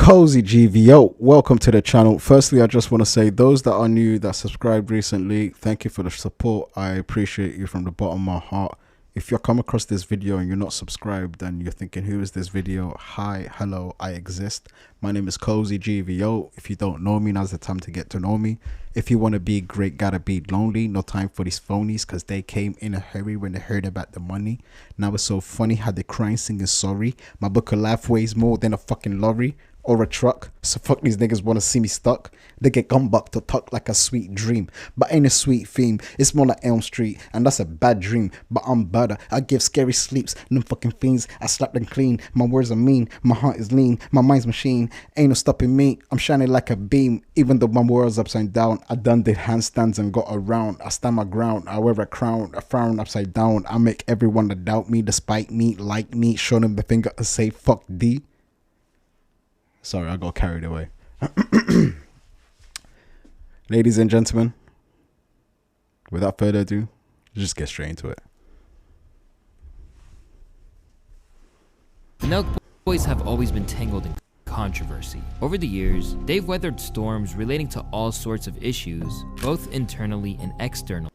Cozy GVO, welcome to the channel. Firstly, I just want to say those that are new that subscribed recently, thank you for the support. I appreciate you from the bottom of my heart. If you come across this video and you're not subscribed and you're thinking, who is this video? Hi, hello, I exist. My name is Cozy GVO. If you don't know me, now's the time to get to know me. If you want to be great, gotta be lonely. No time for these phonies, because they came in a hurry when they heard about the money. Now it's so funny how they crying singing sorry. My book of life weighs more than a fucking lorry or a truck, so fuck these niggas wanna see me stuck. They get gumbucked to talk like a sweet dream, but ain't a sweet theme. It's more like Elm Street, and that's a bad dream. But I'm better. I give scary sleeps. Them fucking fiends, I slap them clean. My words are mean, my heart is lean, my mind's machine. Ain't no stopping me. I'm shining like a beam, even though my world's upside down. I done did handstands and got around. I stand my ground. I wear a crown, a frown upside down. I make everyone that doubt me, despite me, like me, show them the finger and say fuck D. Sorry, I got carried away. Ladies and gentlemen, without further ado, let's just get straight into it. The Nelk boys have always been tangled in controversy. Over the years, they've weathered storms relating to all sorts of issues, both internally and externally.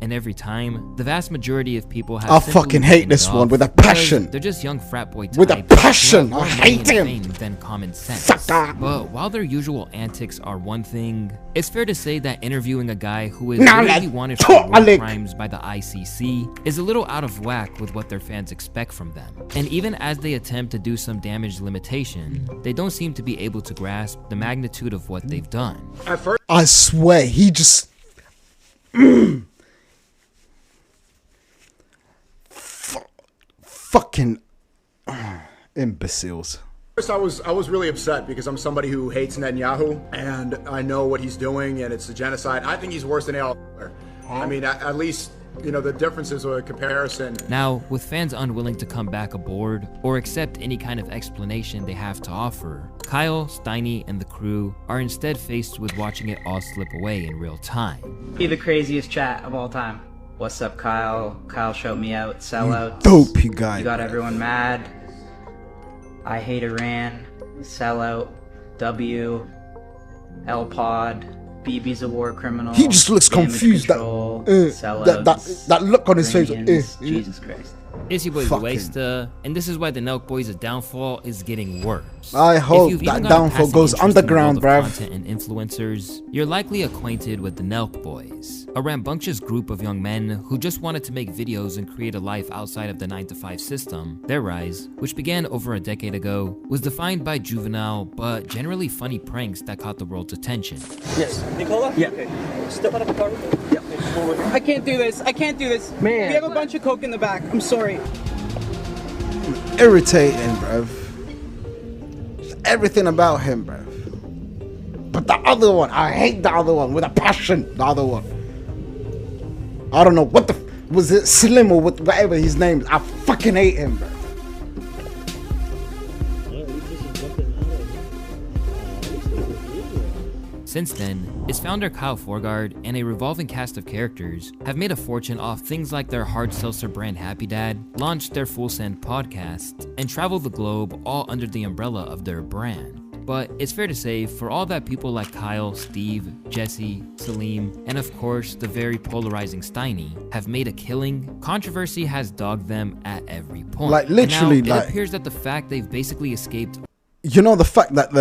And every time, the vast majority of people have I fucking hate this one with a passion. They're just young frat boy types with a passion. I hate him. Than common sense. But while their usual antics are one thing, it's fair to say that interviewing a guy who is literally wanted for war crimes by the ICC is a little out of whack with what their fans expect from them. And even as they attempt to do some damage limitation, they don't seem to be able to grasp the magnitude of what they've done. I swear, he just fucking imbeciles. First, I was really upset because I'm somebody who hates Netanyahu, and I know what he's doing, and it's a genocide. I think he's worse than Adolf Hitler. I mean, at least, you know, the differences are a comparison. Now, with fans unwilling to come back aboard or accept any kind of explanation they have to offer, Kyle, Steiny, and the crew are instead faced with watching it all slip away in real time. Be the craziest chat of all time. What's up, Kyle? Kyle showed me out. Sellout. Dope, you guy. You got everyone mad. I hate Iran. Sellout. W. L Pod. BB's a war criminal. He just looks confused. That look on his face. Jesus Christ. It's your boy Waster, and this is why the Nelk boys' downfall is getting worse. I hope that downfall goes underground, bruv. Content and influencers, you're likely acquainted with the Nelk boys, a rambunctious group of young men who just wanted to make videos and create a life outside of the 9-to-5 system. Their rise, which began over a decade ago, was defined by juvenile but generally funny pranks that caught the world's attention. Yes. Nicola? Yeah. Okay. Step out of the car. Yeah. I can't do this. I can't do this. Man. We have a bunch of coke in the back. I'm sorry. Irritating, bruv. Everything about him, bruv. But the other one, I hate the other one with a passion. The other one. I don't know what the was it, Slim or whatever his name is. I fucking hate him, bruv. Since then, its founder Kyle Forgard and a revolving cast of characters have made a fortune off things like their hard seltzer brand Happy Dad, launched their Fullsend Podcast, and traveled the globe all under the umbrella of their brand. But it's fair to say, for all that people like Kyle, Steve, Jesse, Salim, and of course the very polarizing Steiny have made a killing, controversy has dogged them at every point. Like literally, and now, it appears that the fact they've basically escaped. You know, the fact that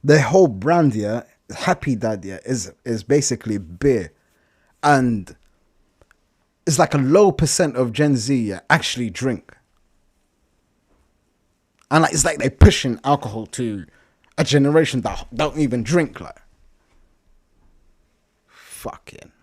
their whole brand here, Happy Dad, yeah, is basically beer, and it's like a low percent of Gen Z actually drink, and like, it's like they're pushing alcohol to a generation that don't even drink. Like, fucking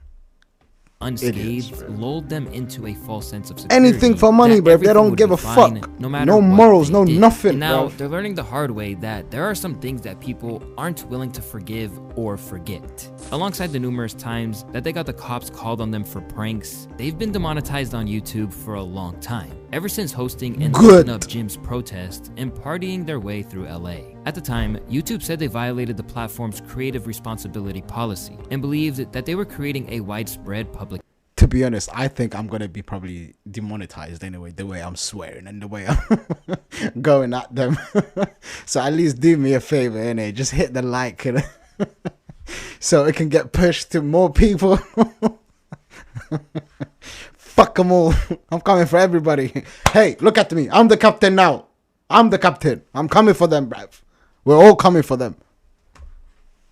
unscathed, lulled them into a false sense of security. Anything for money, bro. They don't give a fuck. No matter no morals, no nothing. And now bro. They're learning the hard way that there are some things that people aren't willing to forgive or forget. Alongside the numerous times that they got the cops called on them for pranks, they've been demonetized on YouTube for a long time, ever since hosting and setting up Jim's protest and partying their way through LA. At the time, YouTube said they violated the platform's creative responsibility policy and believed that they were creating a widespread public. To to be honest, I think I'm gonna be probably demonetized anyway, the way I'm swearing and the way I'm going at them. So at least do me a favor, innit? Just hit the like, so it can get pushed to more people. Fuck them all. I'm coming for everybody. Hey, look at me. I'm the captain now. I'm the captain. I'm coming for them, bruv. We're all coming for them.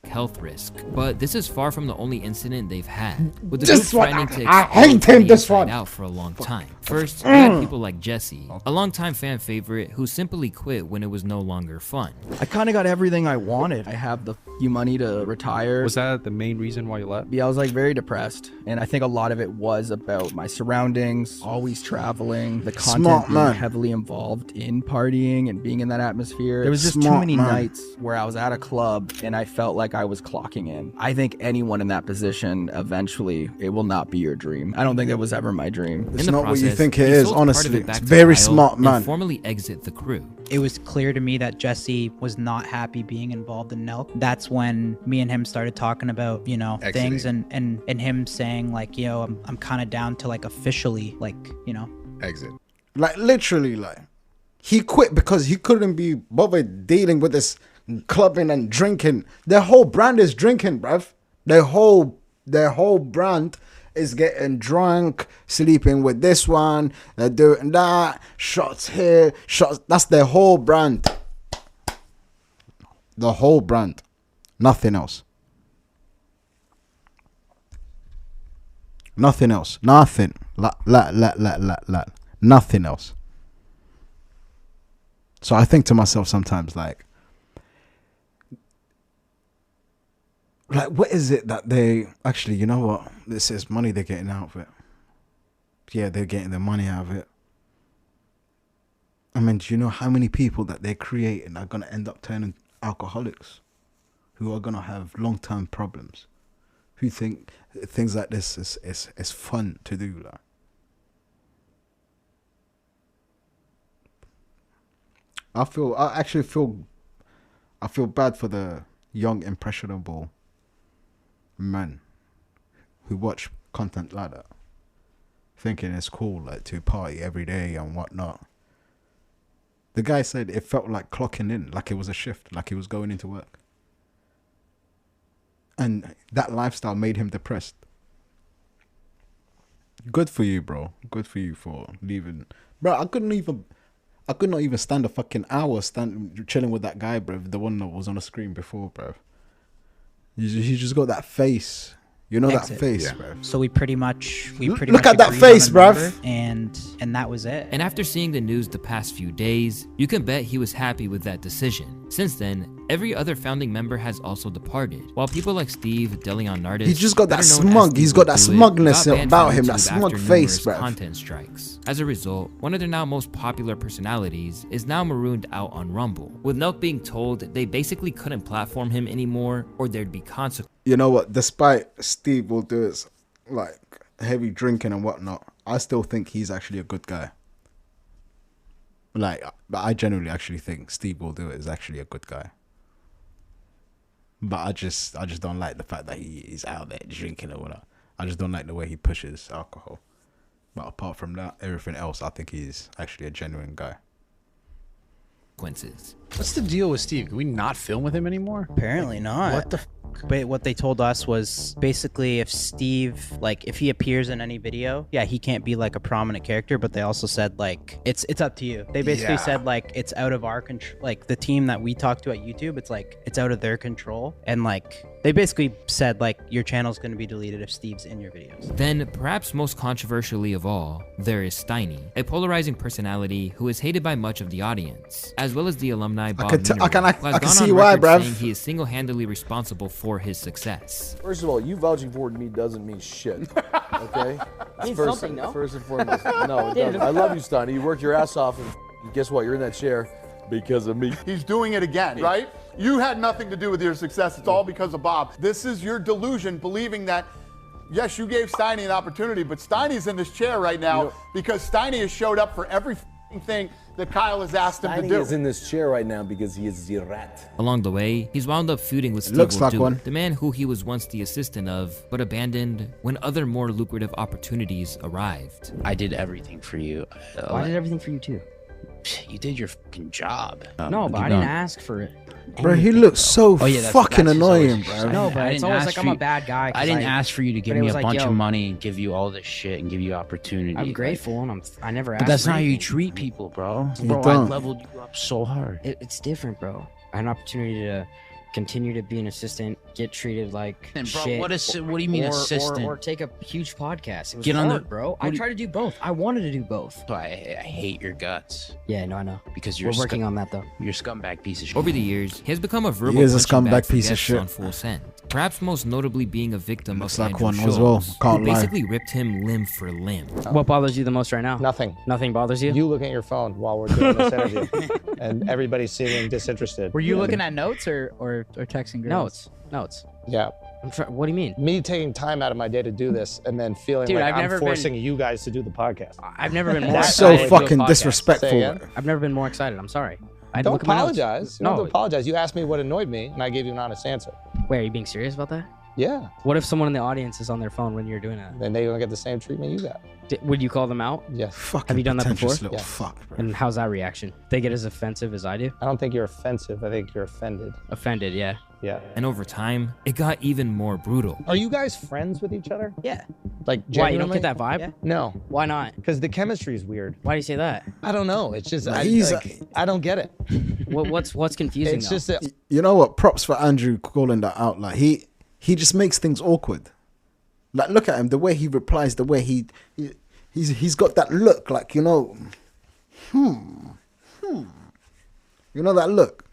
Health risk, but this is far from the only incident they've had. With the This group one, threatening to I hate explode him, this inside one. out for a long time. First, we had people like Jesse, a longtime fan favorite who simply quit when it was no longer fun. I kind of got everything I wanted. I have the few money to retire. Was that the main reason why you left? Yeah, I was like very depressed, and I think a lot of it was about my surroundings, always traveling, the content Smart being man. heavily involved in partying and being in that atmosphere. There was just too Smart many man. nights where I was at a club and I felt like I was clocking in. I think anyone in that position, eventually, it will not be your dream. I don't think that was ever my dream. It's In the not what you process, think it he is, sold part of honestly. it back It's to very Kyle smart, and man. formally exit the crew. It was clear to me that Jesse was not happy being involved in Nelk. That's when me and him started talking about, you know, things and him saying like, yo, I'm kind of down to like officially like, you know, Exit. Like, literally, like, he quit because he couldn't be bothered dealing with this clubbing and drinking. Their whole brand is drinking, bruv. Their whole brand is getting drunk, sleeping with this one, they're doing that, shots here, shots. That's their whole brand. The whole brand. Nothing else. Nothing else. Nothing. Nothing else. So I think to myself sometimes, like, what is it that they actually, you know what? This is money they're getting out of it. Yeah, they're getting the money out of it. I mean, do you know how many people that they're creating are going to end up turning alcoholics? Who are going to have long-term problems? Who think things like this is fun to do? Like, I actually feel bad for the young, impressionable men who watch content like that, thinking it's cool, like, to party every day and whatnot. The guy said it felt like clocking in, like it was a shift, like he was going into work. And that lifestyle made him depressed. Good for you, bro. Good for you for leaving. Bro, I could not even stand a fucking hour chilling with that guy, bro. The one that was on the screen before, bro. He just got that face. You know, Exit. that face, Yeah. bro. so we pretty much Look much at that agreed face, on a bruv. number, and that was it. And after seeing the news the past few days, you can bet he was happy with that decision. Since then, every other founding member has also departed, while people like Steve, Deleon Nardis, He just got that better known as smug. Steve He's got that Will Do It, smugness got banned about from him, that YouTube smug after face, numerous bruv. content strikes. As a result, one of their now most popular personalities is now marooned out on Rumble, with Nelk being told they basically couldn't platform him anymore or there'd be consequences. You know what? Despite Steve Will Do It's like heavy drinking and whatnot, I still think he's actually a good guy. Like, I genuinely actually think Steve Will Do It is actually a good guy. But I just don't like the fact that he's out there drinking or whatnot. I just don't like the way he pushes alcohol. But apart from that, everything else, I think he's actually a genuine guy. What's the deal with Steve? Can we not film with him anymore? Apparently not. What the But what they told us was basically if Steve, like, if he appears in any video, yeah, he can't be like a prominent character. But they also said like it's up to you. They basically said like it's out of our control. Like the team that we talk to at YouTube, it's like it's out of their control. And like they basically said like your channel's going to be deleted if Steve's in your videos. Then, perhaps most controversially of all, there is Steiny, a polarizing personality who is hated by much of the audience, as well as the alumni Bob can Mineral, who has can gone see on why, record bruv. saying he is single-handedly responsible for his success. First of all, you vouching for me doesn't mean shit. Okay? Means first, something, no? First and foremost. No, it doesn't. I love you, Steiny. You worked your ass off, and guess what? You're in that chair because of me. He's doing it again, right? You had nothing to do with your success. It's all because of Bob. This is your delusion, believing that, yes, you gave Steiny an opportunity, but Steiny's in this chair right now because Steiny has showed up for every thing that Kyle has asked him to Steiny do. is in this chair right now because he is the rat. Along the way, he's wound up feuding with Steve looks like Will, one. the man who he was once the assistant of, but abandoned when other more lucrative opportunities arrived. I did everything for you. I did everything for you too. You did your fucking job. No, but I didn't ask for it. Bro, he looks so fucking annoying, bro. No, but it's always like I'm a bad guy. I didn't ask for you to give me a like, bunch yo, of money and give you all this shit and give you opportunity. I'm grateful, and I never asked. But that's for not how you anything. treat people, bro. You Bro, I don't. leveled you up so hard. It's different, bro. I had an opportunity to continue to be an assistant, get treated like And bro, shit. what do you mean assistant? Or take a huge podcast. It was Get on hard, the- bro. I tried to do both. I wanted to do both. I hate your guts. Yeah, no, I know. Because you're We're working on that though. You're a scumbag piece of shit. Over the years, he has become a verbal He is a punching bag scumbag for piece of guests shit. on Full Send. Perhaps most notably being a victim Looks of like Andrew one Schultz, as well. Can't who lie. basically ripped him limb for limb. What bothers you the most right now? Nothing. Nothing bothers you? You looking at your phone while we're doing this interview, and everybody's seeming disinterested. Were you looking at notes or texting girls? Notes. Yeah. What do you mean? Me taking time out of my day to do this and then feeling Dude, like I've I'm never forcing you guys to do the podcast. I've never been more That's excited. so to do a fucking podcast. disrespectful. Say again? I've never been more excited. I'm sorry. I had to Don't look at my notes. apologize. You don't No. have to apologize. You asked me what annoyed me, and I gave you an honest answer. Wait, are you being serious about that? Yeah. What if someone in the audience is on their phone when you're doing that? Then they're gonna get the same treatment you got. Would you call them out? Yes. Fucking Have you done that before? pretentious little Yes. fuck, bro. And how's that reaction? They get as offensive as I do? I don't think you're offensive. I think you're offended. Offended, yeah. Yeah. And over time, it got even more brutal. Are you guys friends with each other? Yeah. Like, Why, you don't genuinely? get that vibe? Yeah. No, Why not? because the chemistry is weird. Why do you say that? I don't know. It's just He's I don't get it. What's confusing It's though? just that You know what? Props for Andrew calling that out. Like he just makes things awkward. Like look at him, the way he replies, the way he's got that look. Like you know, you know that look.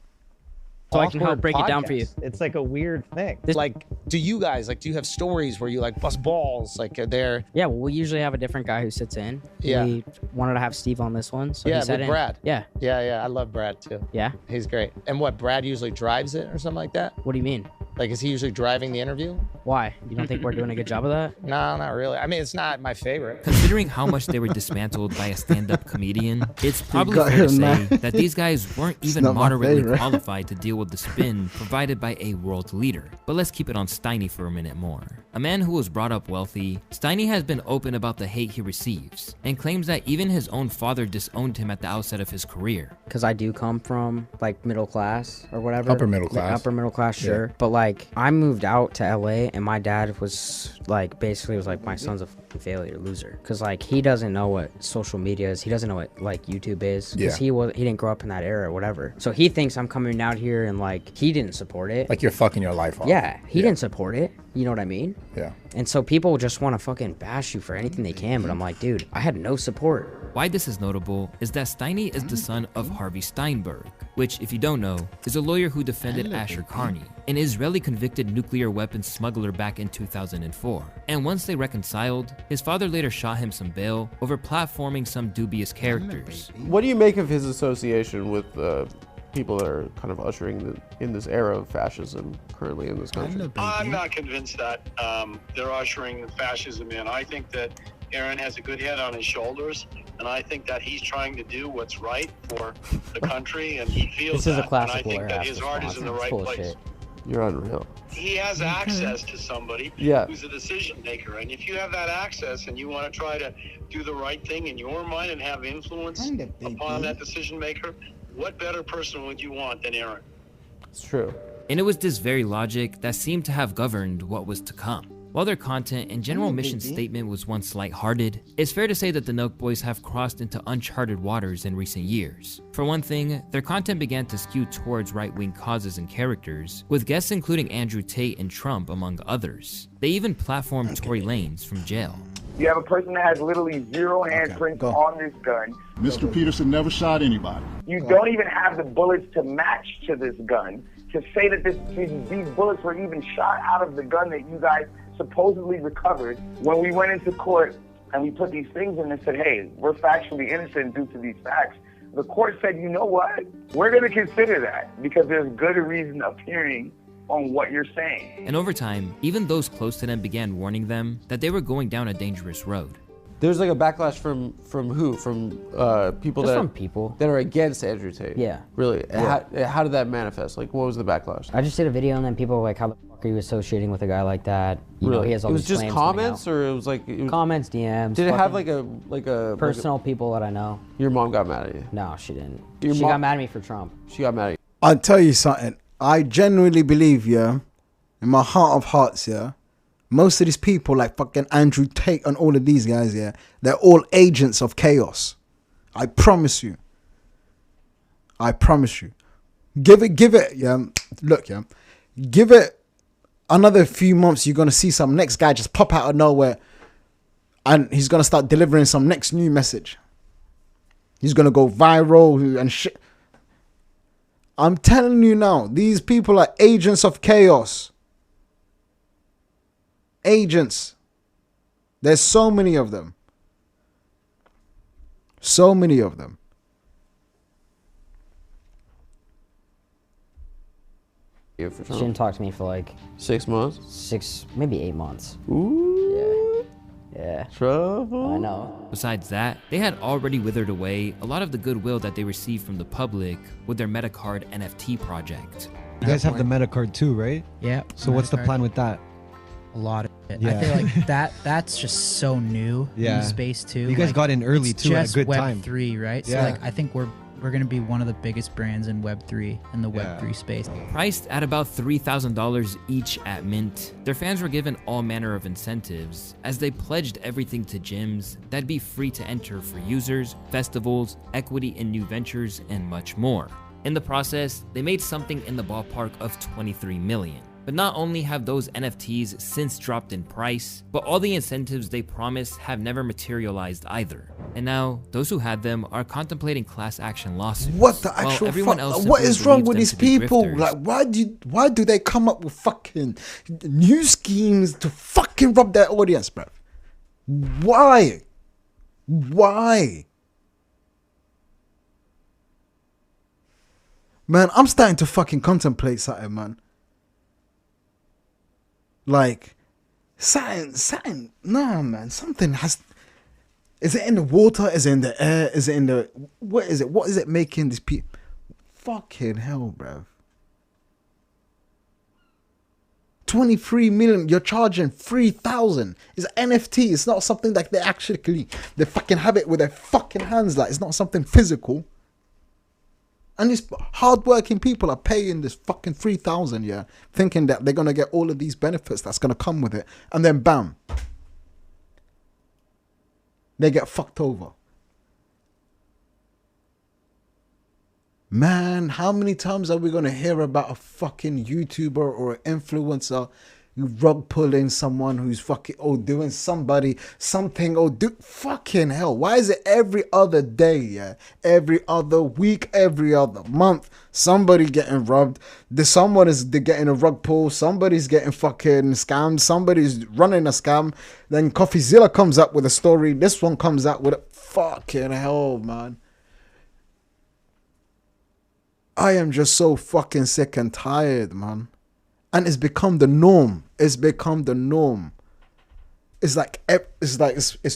So I can help awkward break it down for you. podcast. It's like a weird thing. Like, do you guys do you have stories where you like bust balls? Like, are there? Yeah, well, we usually have a different guy who sits in. Yeah. We wanted to have Steve on this one, so Yeah, he sat with in. Brad. Yeah. Yeah. I love Brad too. Yeah. He's great. And what? Brad usually drives it or something like that. What do you mean? Like, is he usually driving the interview? Why? You don't think we're doing a good job of that? No, not really. I mean, it's not my favorite. Considering how much they were dismantled by a stand-up comedian, it's probably got fair to him, say man. that these guys weren't even not my moderately favorite. qualified to deal with the spin provided by a world leader. But let's keep it on Steiny for a minute more. A man who was brought up wealthy, Steiny has been open about the hate he receives, and claims that even his own father disowned him at the outset of his career. Because I do come from like middle class or whatever. Upper middle Like, class. upper middle class, sure. But like I moved out to LA and my dad was like basically was like my son's a fucking failure, loser. Because like he doesn't know what social media is. He doesn't know what like YouTube is. Because he didn't grow up in that era or whatever. So he thinks I'm coming out here and like he didn't support it. Like you're fucking your life off. Yeah, he didn't support it. You know what I mean? Yeah. And so people just want to fucking bash you for anything they can, but I'm like, dude, I had no support. Why this is notable is that Steiny is the son of Harvey Steinberg, which, if you don't know, is a lawyer who defended Asher Carney, an Israeli convicted nuclear weapons smuggler back in 2004. And once they reconciled, his father later shot him some bail over platforming some dubious characters. What do you make of his association with people that are kind of ushering in this era of fascism currently in this country? I'm not convinced that they're ushering fascism in. I think that Aaron has a good head on his shoulders, and I think that he's trying to do what's right for the country, and he feels This is a that. classic And I think lawyer that his heart is in the right place. Bullshit. You're unreal. He has access to somebody who's a decision maker, and if you have that access and you want to try to do the right thing in your mind and have influence upon that decision maker, what better person would you want than Aaron? It's true. And it was this very logic that seemed to have governed what was to come. While their content and general mission statement was once lighthearted, it's fair to say that the Nelk boys have crossed into uncharted waters in recent years. For one thing, their content began to skew towards right-wing causes and characters, with guests including Andrew Tate and Trump among others. They even platformed Tory Lanez from jail. You have a person that has literally zero handprints on this gun. Mr. Peterson never shot anybody. You don't even have the bullets to match to this gun. To say that these bullets were even shot out of the gun that you guys supposedly recovered, when we went into court and we put these things in and said, hey, we're factually innocent due to these facts, the court said, you know what? We're going to consider that because there's good reason appearing on what you're saying. And over time, even those close to them began warning them that they were going down a dangerous road. There's like a backlash from who? From people Just that from people that are against Andrew Tate. Yeah. Really? Yeah. How did that manifest? Like, what was the backlash? I just did a video and then people were like, how the fuck are you associating with a guy like that? You know, Really? he has all It was these just claims coming comments, out. or it was like comments, DMs. Did it have fucking like a personal people that I know? Your mom got mad at you? No, she didn't. Your She mom- got mad at me for Trump. She got mad at you. I'll tell you something. I genuinely believe, yeah, in my heart of hearts, yeah, most of these people like fucking Andrew Tate and all of these guys, yeah, they're all agents of chaos. I promise you. I promise you. Give it, yeah. Look, yeah. Give it another few months, you're going to see some next guy just pop out of nowhere and he's going to start delivering some next new message. He's going to go viral and shit. I'm telling you now, these people are agents of chaos. Agents. There's so many of them. So many of them. She didn't talk to me for like 6 months? Maybe 8 months. Ooh. Yeah. Trouble. I know. Besides that, they had already withered away a lot of the goodwill that they received from the public with their Metacard NFT project. You guys have the Metacard too, right? Yeah. So what's the plan with that? A lot of it. Yeah. I feel like that's just so new in Yeah. the space too. You guys got in early it's too at a just good Web time. 3, right? So Yeah. like I think we're gonna be one of the biggest brands in Web 3 in the Web 3 space. Priced at about $3,000 each at mint, their fans were given all manner of incentives as they pledged everything to gyms that'd be free to enter for users, festivals, equity in new ventures, and much more. In the process, they made something in the ballpark of $23 million. But not only have those NFTs since dropped in price, but all the incentives they promised have never materialized either. And now, those who had them are contemplating class action lawsuits. What the while actual everyone fuck? else What simply is wrong believes with them these to be people? grifters. Like, why do they come up with fucking new schemes to fucking rob their audience, bro? Why? Why? Man, I'm starting to fucking contemplate something, man. Like, something, nah, man, something has, is it in the water? Is it in the air? Is it in the, what is it? What is it making these people? Fucking hell, bro. 23 million, you're charging 3,000. It's NFT. It's not something that they fucking have it with their fucking hands. Like, it's not something physical. And these hardworking people are paying this fucking 3,000, yeah, thinking that they're going to get all of these benefits that's going to come with it. And then bam, they get fucked over. Man, how many times are we going to hear about a fucking YouTuber or an influencer rug pulling someone who's fucking, doing somebody something, fucking hell. Why is it every other day, yeah? Every other week, every other month, somebody getting robbed. Someone is getting a rug pull. Somebody's getting fucking scammed. Somebody's running a scam. Then CoffeeZilla comes up with a story. This one comes out with a fucking hell, man. I am just so fucking sick and tired, man. And it's become the norm. It's become the norm. It's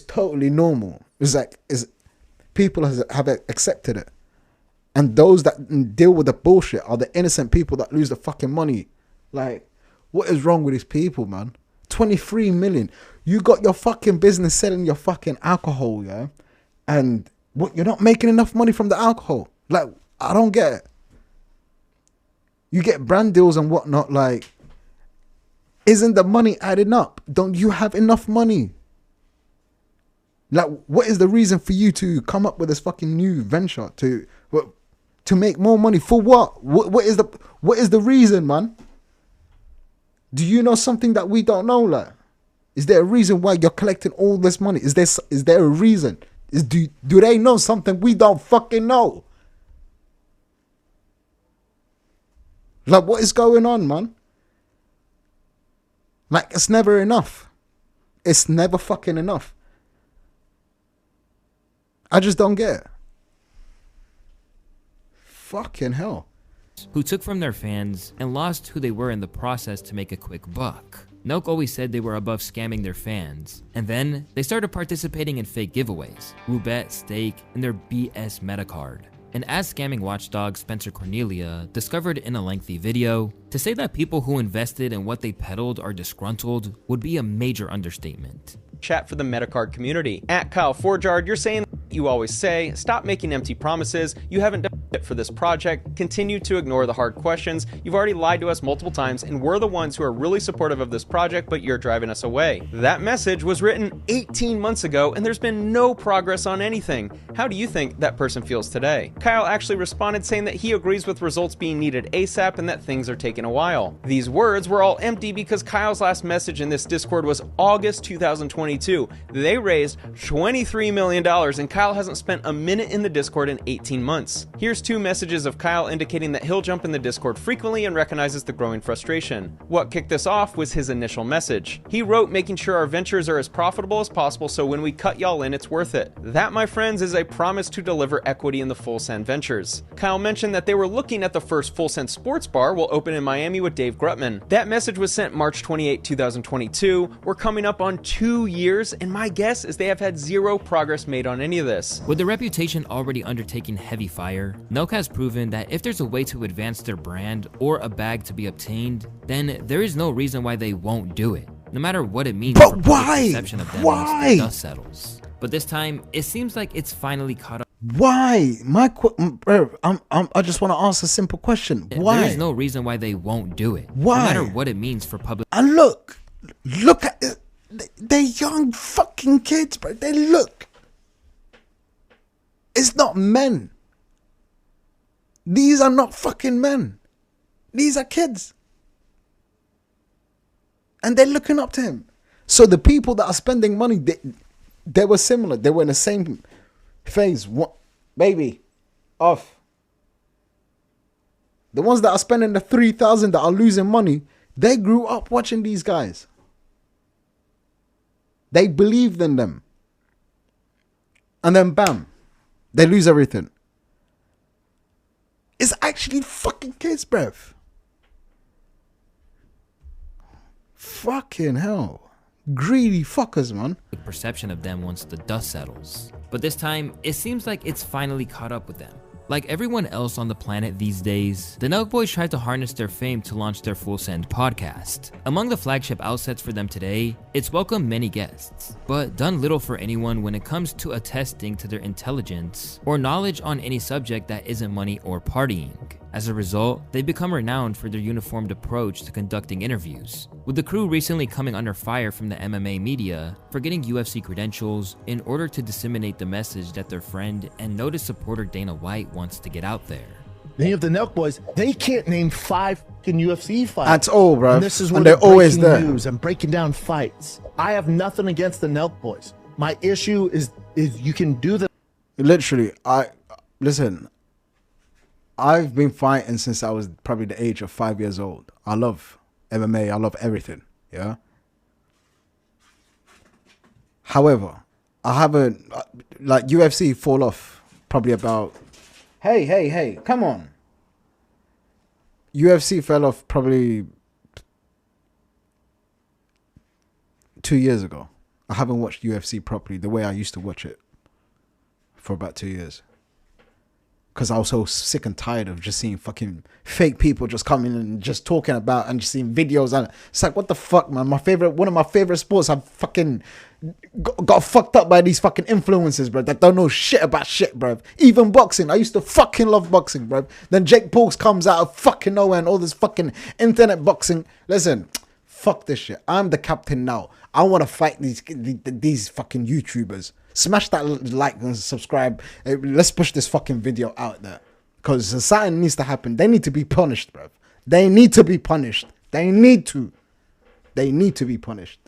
totally normal. People have accepted it. And those that deal with the bullshit are the innocent people that lose the fucking money. Like, what is wrong with these people, man? 23 million. You got your fucking business selling your fucking alcohol, yeah? And what, you're not making enough money from the alcohol. Like, I don't get it. You get brand deals and whatnot, like, isn't the money adding up? Don't you have enough money? Like, what is the reason for you to come up with this fucking new venture to make more money? For what? What is the reason, man? Do you know something that we don't know? Like, is there a reason why you're collecting all this money? Is there a reason? Do they know something we don't fucking know? Like, what is going on, man? Like, it's never enough. It's never fucking enough. I just don't get it. Fucking hell. Who took from their fans and lost who they were in the process to make a quick buck. Nelk always said they were above scamming their fans, and then they started participating in fake giveaways, roulette, stake, and their BS meta card. And as scamming watchdog Spencer Cornelia discovered in a lengthy video, to say that people who invested in what they peddled are disgruntled would be a major understatement. Chat for the Metacard community. At Kyle Forgard, you're saying you always say, stop making empty promises, you haven't done shit for this project, continue to ignore the hard questions, you've already lied to us multiple times, and we're the ones who are really supportive of this project, but you're driving us away. That message was written 18 months ago, and there's been no progress on anything. How do you think that person feels today? Kyle actually responded saying that he agrees with results being needed ASAP and that things are taking a while. These words were all empty because Kyle's last message in this Discord was August 2022. They raised $23 million, and Kyle hasn't spent a minute in the Discord in 18 months. Here's 2 messages of Kyle indicating that he'll jump in the Discord frequently and recognizes the growing frustration. What kicked this off was his initial message. He wrote, making sure our ventures are as profitable as possible so when we cut y'all in, it's worth it. That, my friends, is a promise to deliver equity in the Fullsend ventures. Kyle mentioned that they were looking at the first Fullsend sports bar will open in Miami with Dave Grutman. That message was sent March 28, 2022. We're coming up on 2 years, and my guess is they have had zero progress made on any of this. With the reputation already undertaking heavy fire, Nelk has proven that if there's a way to advance their brand or a bag to be obtained, then there is no reason why they won't do it, no matter what it means for public perception of them once the dust settles. But this time, it seems like it's finally caught up. Why? I just want to ask a simple question. Why? There is no reason why they won't do it, Why? no matter what it means for public. And look at it. They're young fucking kids, bro. They look. It's not men. These are not fucking men. These are kids. And they're looking up to him. So the people that are spending money, they were similar. They were in the same phase. What, baby, off. The ones that are spending the 3,000 that are losing money, they grew up watching these guys. They believed in them. And then bam, they lose everything. It's actually fucking kids, bruv. Fucking hell. Greedy fuckers, man. Perception of them once the dust settles. But this time, it seems like it's finally caught up with them. Like everyone else on the planet these days, the Nelk Boys tried to harness their fame to launch their Fullsend podcast. Among the flagship outlets for them today, it's welcomed many guests, but done little for anyone when it comes to attesting to their intelligence or knowledge on any subject that isn't money or partying. As a result, they've become renowned for their uniformed approach to conducting interviews, with the crew recently coming under fire from the MMA media for getting UFC credentials in order to disseminate the message that their friend and noted supporter Dana White wants to get out there. Then you have the Nelk Boys. They can't name 5 fucking UFC fights. That's all, bro. And this is where they're always there. News and breaking down fights. I have nothing against the Nelk Boys. My issue is you can do the. Literally, listen. I've been fighting since I was probably the age of 5 years old. I love MMA. I love everything. Yeah. However, I haven't like UFC fall off probably about. Hey, come on. UFC fell off probably 2 years ago. I haven't watched UFC properly the way I used to watch it for about 2 years. Because I was so sick and tired of just seeing fucking fake people just coming and just talking about and just seeing videos. And it's like, what the fuck, man? One of my favorite sports, I've fucking got fucked up by these fucking influencers, bro, that don't know shit about shit, bro. Even boxing. I used to fucking love boxing, bro. Then Jake Paul comes out of fucking nowhere and all this fucking internet boxing. Listen, fuck this shit. I'm the captain now. I want to fight these fucking YouTubers. Smash that like and subscribe. Let's push this fucking video out there. Because something needs to happen. They need to be punished, bro. They need to be punished. They need to be punished.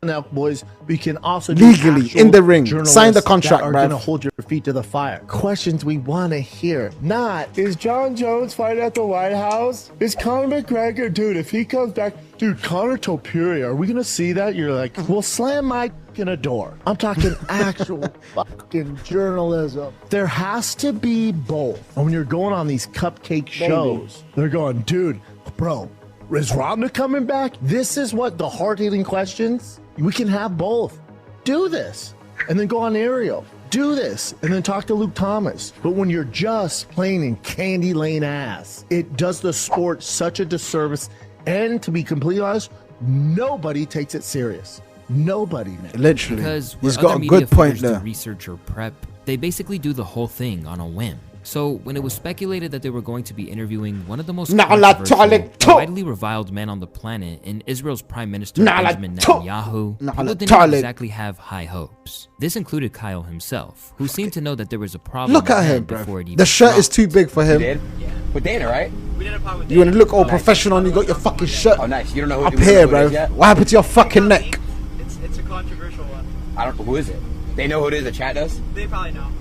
Now, boys, we can also legally in the ring. Sign the contract, bro. Gonna hold your feet to the fire. Questions we want to hear. Not is John Jones fighting at the White House? Is Conor McGregor, dude? If he comes back, dude, Conor Topuria, are we gonna see that? You're like, well, slam my in a door. I'm talking actual fucking journalism. There has to be both. And when you're going on these cupcake shows, they're going, dude, bro, Is Robner coming back? This is what the hard-hitting questions. We can have both. Do this, and then go on Ariel. Do this, and then talk to Luke Thomas. But when you're just playing in Candy Lane ass, it does the sport such a disservice. And to be completely honest, nobody takes it serious. Nobody, man. Literally. Because He's where got other a good media point figures do there. research or prep, they basically do the whole thing on a whim. So when it was speculated that they were going to be interviewing one of the most controversial and widely reviled men on the planet in Israel's Prime Minister Benjamin Netanyahu, people didn't exactly have high hopes. This included Kyle himself, who seemed to know that there was a problem. Look at him, bro. The shirt is too big for him. Yeah. With Dana, right? We did a pod with Dana. You want to look all professional and you got your fucking shirt nice. You don't know up here, bro. What happened to your fucking neck? It's a controversial one. I don't know. Who is it? They know who it is, the chat does? They probably know.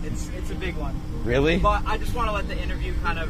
It's a big one. Really? But I just want to let the interview kind of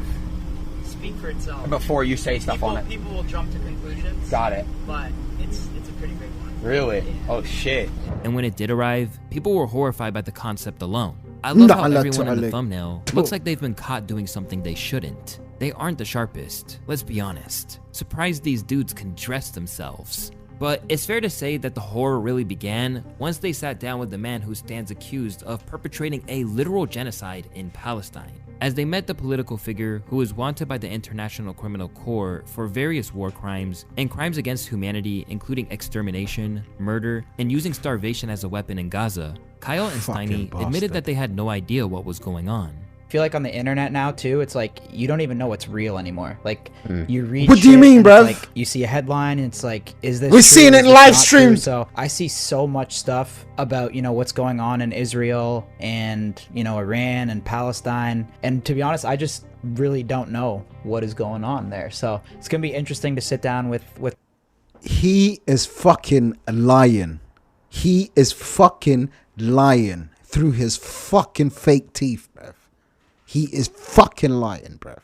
speak for itself. Before you say stuff on it. People will jump to conclusions. Got it. But it's a pretty big one. Really? Yeah. Oh, shit. And when it did arrive, people were horrified by the concept alone. I love how everyone in the thumbnail looks like they've been caught doing something they shouldn't. They aren't the sharpest, let's be honest. Surprised these dudes can dress themselves. But it's fair to say that the horror really began once they sat down with the man who stands accused of perpetrating a literal genocide in Palestine. As they met the political figure who is wanted by the International Criminal Court for various war crimes and crimes against humanity, including extermination, murder, and using starvation as a weapon in Gaza, Kyle and Steiny admitted that they had no idea what was going on. I feel like on the internet now too, it's like you don't even know what's real anymore. Like you read. What do you mean, bruv? Like you see a headline and it's like, is this? We're seeing it in live streams. So I see so much stuff about what's going on in Israel and Iran and Palestine, and to be honest, I just really don't know what is going on there. So it's gonna be interesting to sit down with. He is fucking lying. He is fucking lying through his fucking fake teeth, bruv. He is fucking lying, bruv.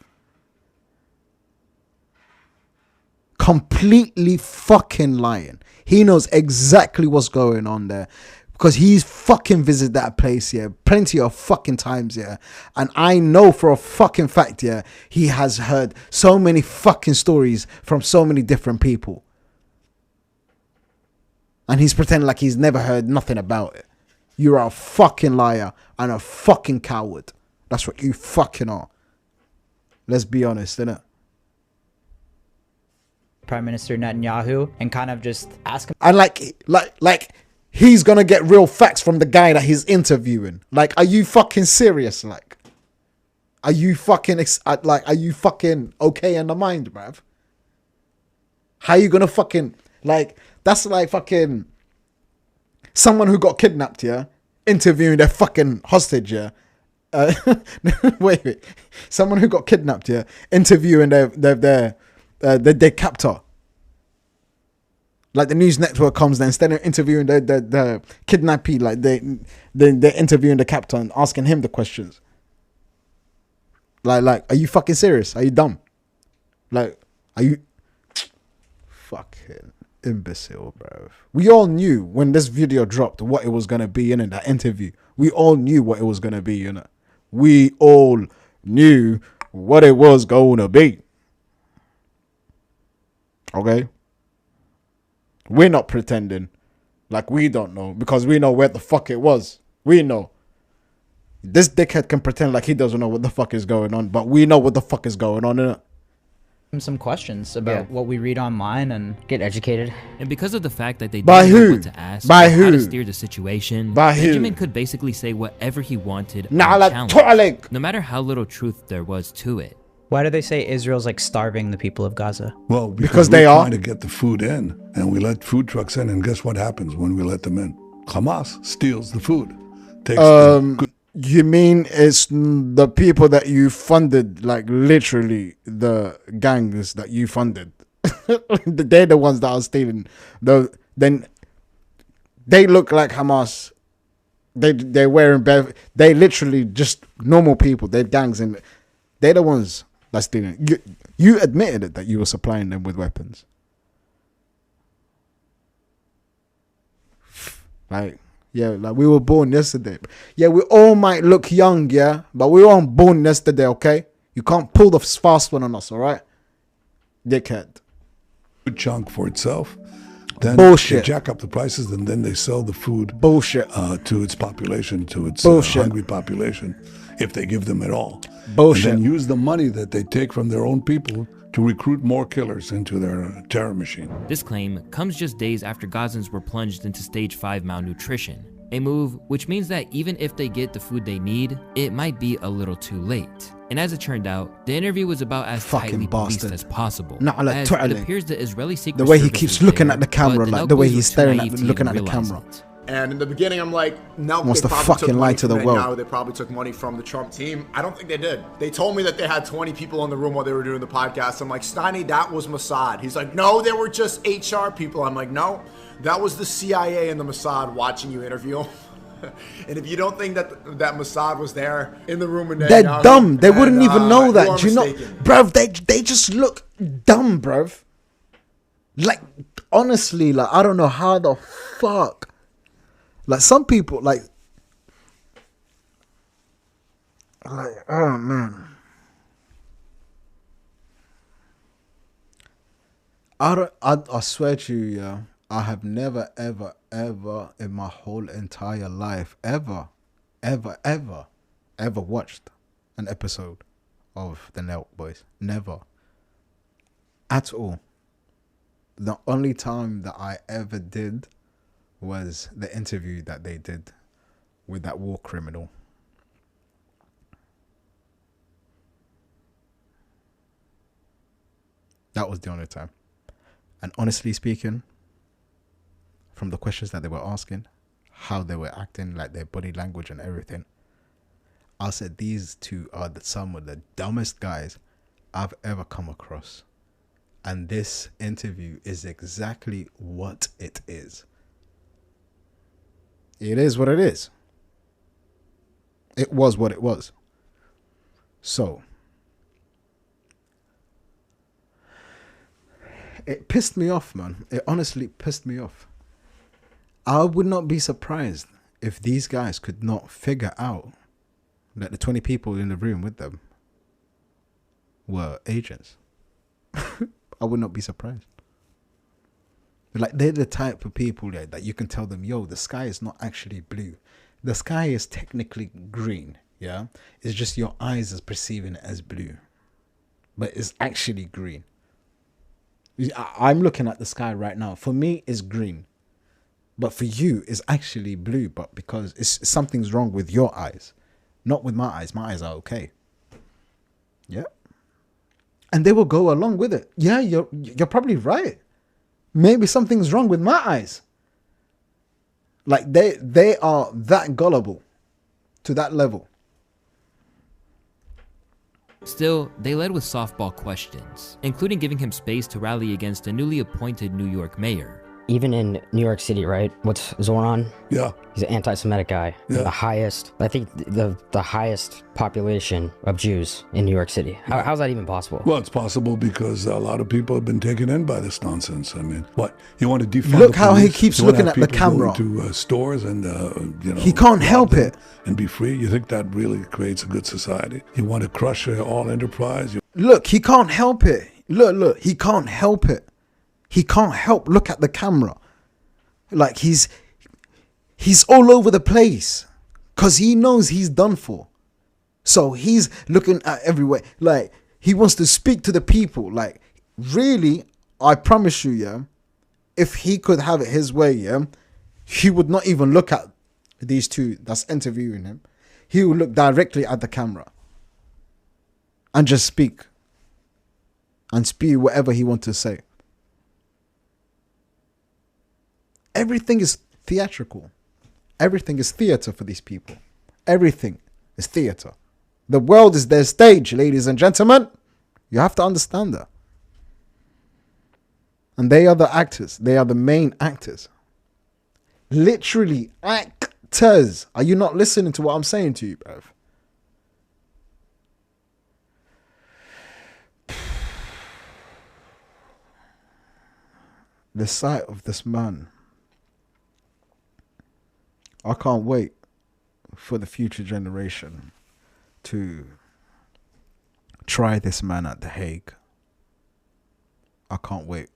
Completely fucking lying. He knows exactly what's going on there because he's fucking visited that place, yeah, plenty of fucking times, yeah. And I know for a fucking fact, yeah, he has heard so many fucking stories from so many different people. And he's pretending like he's never heard nothing about it. You're a fucking liar and a fucking coward. That's what you fucking are. Let's be honest, innit? Prime Minister Netanyahu and kind of just ask him. And like he's gonna get real facts from the guy that he's interviewing. Like, are you fucking serious? Like, are you fucking okay in the mind, bruv? How you gonna fucking that's like fucking someone who got kidnapped, yeah, interviewing their fucking hostage, yeah. Wait. Someone who got kidnapped, yeah, interviewing their captor. Like the news network comes there, instead of interviewing the kidnappee, like they're interviewing the captor and asking him the questions. Like, are you fucking serious? Are you dumb? Like, are you fucking imbecile, bro? We all knew when this video dropped what it was gonna be in that interview. We all knew what it was gonna be, you know. We all knew what it was going to be. Okay? We're not pretending like we don't know because we know where the fuck it was. We know. This dickhead can pretend like he doesn't know what the fuck is going on, but we know what the fuck is going on, innit? Some questions about what we read online and get educated. And because of the fact that they didn't know what to ask, how to steer the situation, Benjamin could basically say whatever he wanted. No matter how little truth there was to it. Why do they say Israel's like starving the people of Gaza? Well, because they are trying to get the food in, and we let food trucks in, and guess what happens when we let them in? Hamas steals the food. You mean it's the people that you funded, like literally the gangs that you funded? They're the ones that are stealing. Then they look like Hamas. They're wearing they literally just normal people. They're gangs and they're the ones that's stealing. You admitted it that you were supplying them with weapons. Like. Yeah, like we were born yesterday. Yeah, we all might look young, yeah, but we weren't born yesterday, okay? You can't pull the fast one on us, all right? Dickhead. good chunk for itself. Then Bullshit. they jack up the prices, and then they sell the food bullshit to its population, to its bullshit hungry population, if they give them it all. Bullshit. And then use the money that they take from their own people to recruit more killers into their terror machine. This claim comes just days after Gazans were plunged into stage 5 malnutrition, a move which means that even if they get the food they need, it might be a little too late. And as it turned out, the interview was about as tightly policed as possible. as it appears the Israeli Secret the way he Service keeps is looking there, at the camera, but like the way Nelk he's was too staring naive at, to looking at even the realize camera. it. And in the beginning, I'm like, Nelk, Wants they to probably fucking took lie money to from the world. Netanyahu. They probably took money from the Trump team. I don't think they did. They told me that they had 20 people in the room while they were doing the podcast. I'm like, Steiny, that was Mossad. He's like, no, they were just HR people. I'm like, no, that was the CIA and the Mossad watching you interview. And if you don't think that Mossad was there in the room with Netanyahu, They're dumb. They wouldn't even know that. Do you know, mistaken. bruv? They just look dumb, bruv. Like, honestly, like, I don't know how the fuck. Like, some people, like, oh man. I swear to you, yeah, I have never, ever, ever in my whole entire life, ever watched an episode of the Nelk Boys. Never. At all. The only time that I ever did was the interview that they did with that war criminal. That was the only time. And honestly speaking, from the questions that they were asking, how they were acting, like their body language and everything, I said these two are some of the dumbest guys I've ever come across. And this interview is exactly what it is. It is what it is. It was what it was. So, it pissed me off, man. It honestly pissed me off. I would not be surprised if these guys could not figure out that the 20 people in the room with them were agents. I would not be surprised. Like, they're the type of people that you can tell them, yo, the sky is not actually blue. The sky is technically green, yeah? It's just your eyes is perceiving it as blue. But it's actually green. I'm looking at the sky right now. For me, it's green. But for you, it's actually blue. But because something's wrong with your eyes. Not with my eyes. My eyes are okay. Yeah. And they will go along with it. Yeah, you're probably right. Maybe something's wrong with my eyes. Like, they are that gullible to that level. Still, they led with softball questions, including giving him space to rally against a newly appointed New York mayor. Even in New York City, right? What's Zoran? Yeah. He's an anti-Semitic guy. Yeah. The highest, I think the highest population of Jews in New York City. How's that even possible? Well, it's possible because a lot of people have been taken in by this nonsense. I mean, what? You want to defund Look the how he police? keeps You wanna looking have at the people camera. go to stores and, He can't help rob them it. and be free. You think that really creates a good society? You want to crush all enterprise? Look, he can't help it. Look, he can't help it. He can't help look at the camera. Like, he's all over the place because he knows he's done for. So he's looking at everywhere. Like, he wants to speak to the people. Like, really, I promise you, yeah, if he could have it his way, yeah, he would not even look at these two that's interviewing him. He would look directly at the camera and just speak and spew whatever he wants to say. Everything is theatrical. Everything is theater for these people. Everything is theater. The world is their stage, ladies and gentlemen. You have to understand that. And they are the actors. They are the main actors. Literally actors. Are you not listening to what I'm saying to you, bruv? The sight of this man. I can't wait for the future generation to try this man at The Hague. I can't wait.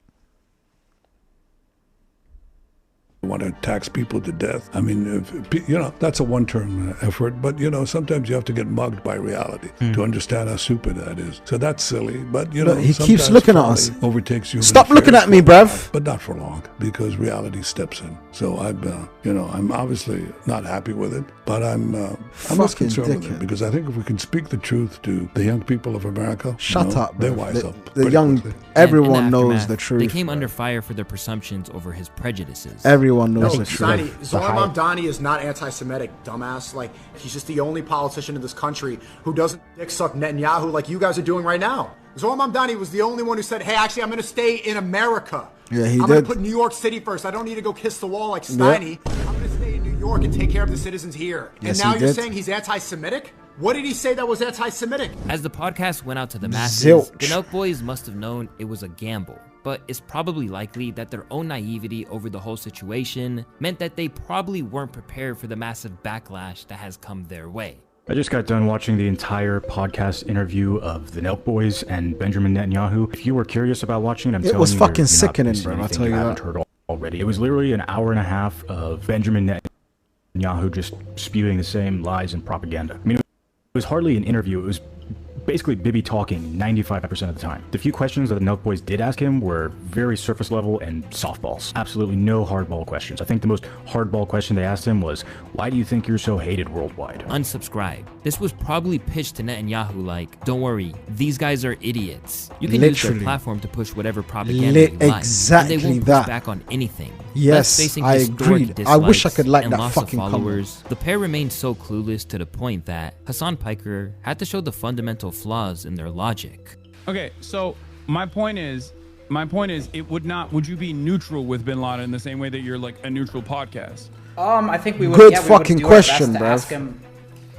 want to tax people to death. I mean, that's a one-term effort, but, sometimes you have to get mugged by reality to understand how stupid that is. So that's silly, but, Look, he keeps looking at us. Overtakes you. Stop looking at me, bruv. But not for long, because reality steps in. So I'm obviously not happy with it, but I'm less concerned with it, because I think if we can speak the truth to the young people of America, shut up, they wise up. The young, quickly. everyone knows the truth. They came under fire for their presumptions over his prejudices. Everyone knows the truth. Zohar Mamdani is not anti-Semitic, dumbass. Like, he's just the only politician in this country who doesn't dick suck Netanyahu like you guys are doing right now. Zohar Mamdani was the only one who said, hey, actually, I'm going to stay in America. Yeah, he I'm did. going to put New York City first. I don't need to go kiss the wall like Steiny. Yeah. I'm going to stay in New York and take care of the citizens here. Yes, and now he you're did. saying he's anti-Semitic? What did he say that was anti-Semitic? As the podcast went out to the masses, Zilch. the Nelk boys must have known it was a gamble, but it's probably likely that their own naivety over the whole situation meant that they probably weren't prepared for the massive backlash that has come their way. I just got done watching the entire podcast interview of the Nelk boys and Benjamin Netanyahu. If you were curious about watching it, I'm telling you, was fucking you're not sickening, missing bro. I'll anything tell you haven't that. heard already. It was literally an hour and a half of Benjamin Netanyahu just spewing the same lies and propaganda. I mean, it was hardly an interview. It was basically Bibi talking 95% of the time. The few questions that the Nelk boys did ask him were very surface level and softballs. Absolutely no hardball questions. I think the most hardball question they asked him was, why do you think you're so hated worldwide? Unsubscribe. This was probably pitched to Netanyahu like, don't worry, these guys are idiots. You can use their platform to push whatever propaganda you like. Exactly and they won't that. push back on anything. Yes, Thus, facing I historic agreed. I wish I dislikes could like and that loss fucking of comment. followers. The pair remained so clueless to the point that Hassan Piker had to show the fundamental flaws in their logic. Okay, so my point is, would you be neutral with Bin Laden in the same way that you're like a neutral podcast? I think we would. Good yeah, we fucking would do question, our best to bruv. ask him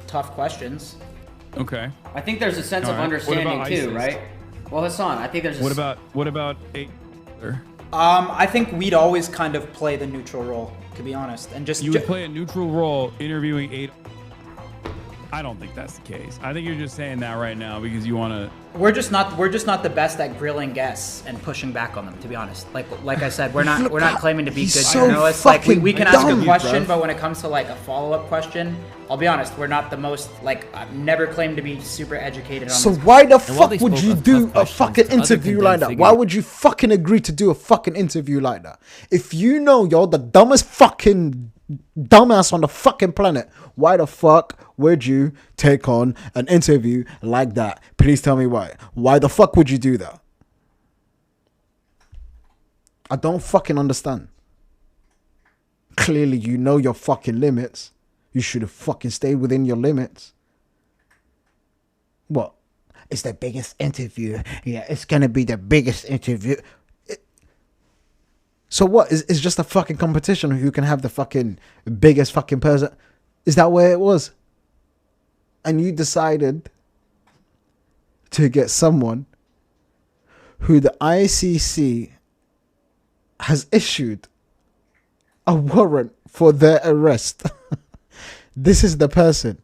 tough questions. Okay. I think there's a sense All of right. understanding What about too, ISIS? right? Well, Hassan, I think there's a What about a? I think we'd always kind of play the neutral role, to be honest, and just You would play a neutral role interviewing eight. I don't think that's the case. I think you're just saying that right now because you want to. We're just not the best at grilling guests and pushing back on them, to be honest. Like I said, we're not claiming to be He's good so journalists. Like we can ask dumb, a question, bruv. but when it comes to like a follow-up question, I'll be honest, we're not the most I've never claimed to be super educated on So this. why the And while fuck they would spoke you of do tough a questions fucking to other interview condemned like that? Why figures- would you fucking agree to do a fucking interview like that? If you know you're the dumbest fucking dumbass on the fucking planet, why the fuck would you take on an interview like that? Please tell me why. Why the fuck would you do that? I don't fucking understand. Clearly you know your fucking limits. You should have fucking stayed within your limits. What? It's the biggest interview. Yeah, it's gonna be the biggest interview. So what? It's just a fucking competition who can have the fucking biggest fucking person. Is that where it was? And you decided to get someone who the ICC has issued a warrant for their arrest. This is the person.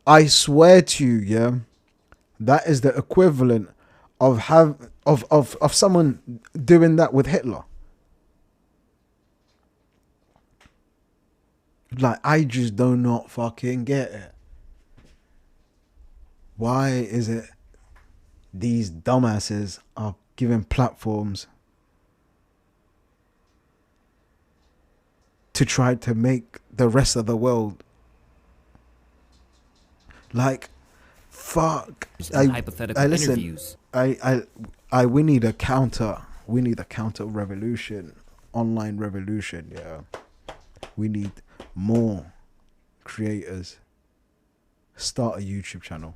I swear to you, yeah, that is the equivalent of someone doing that with Hitler. Like, I just do not fucking get it. Why is it these dumbasses are given platforms to try to make the rest of the world like, fuck. And hypothetical interviews. We need a counter. We need a counter revolution, online revolution. Yeah, we need more creators. Start a YouTube channel.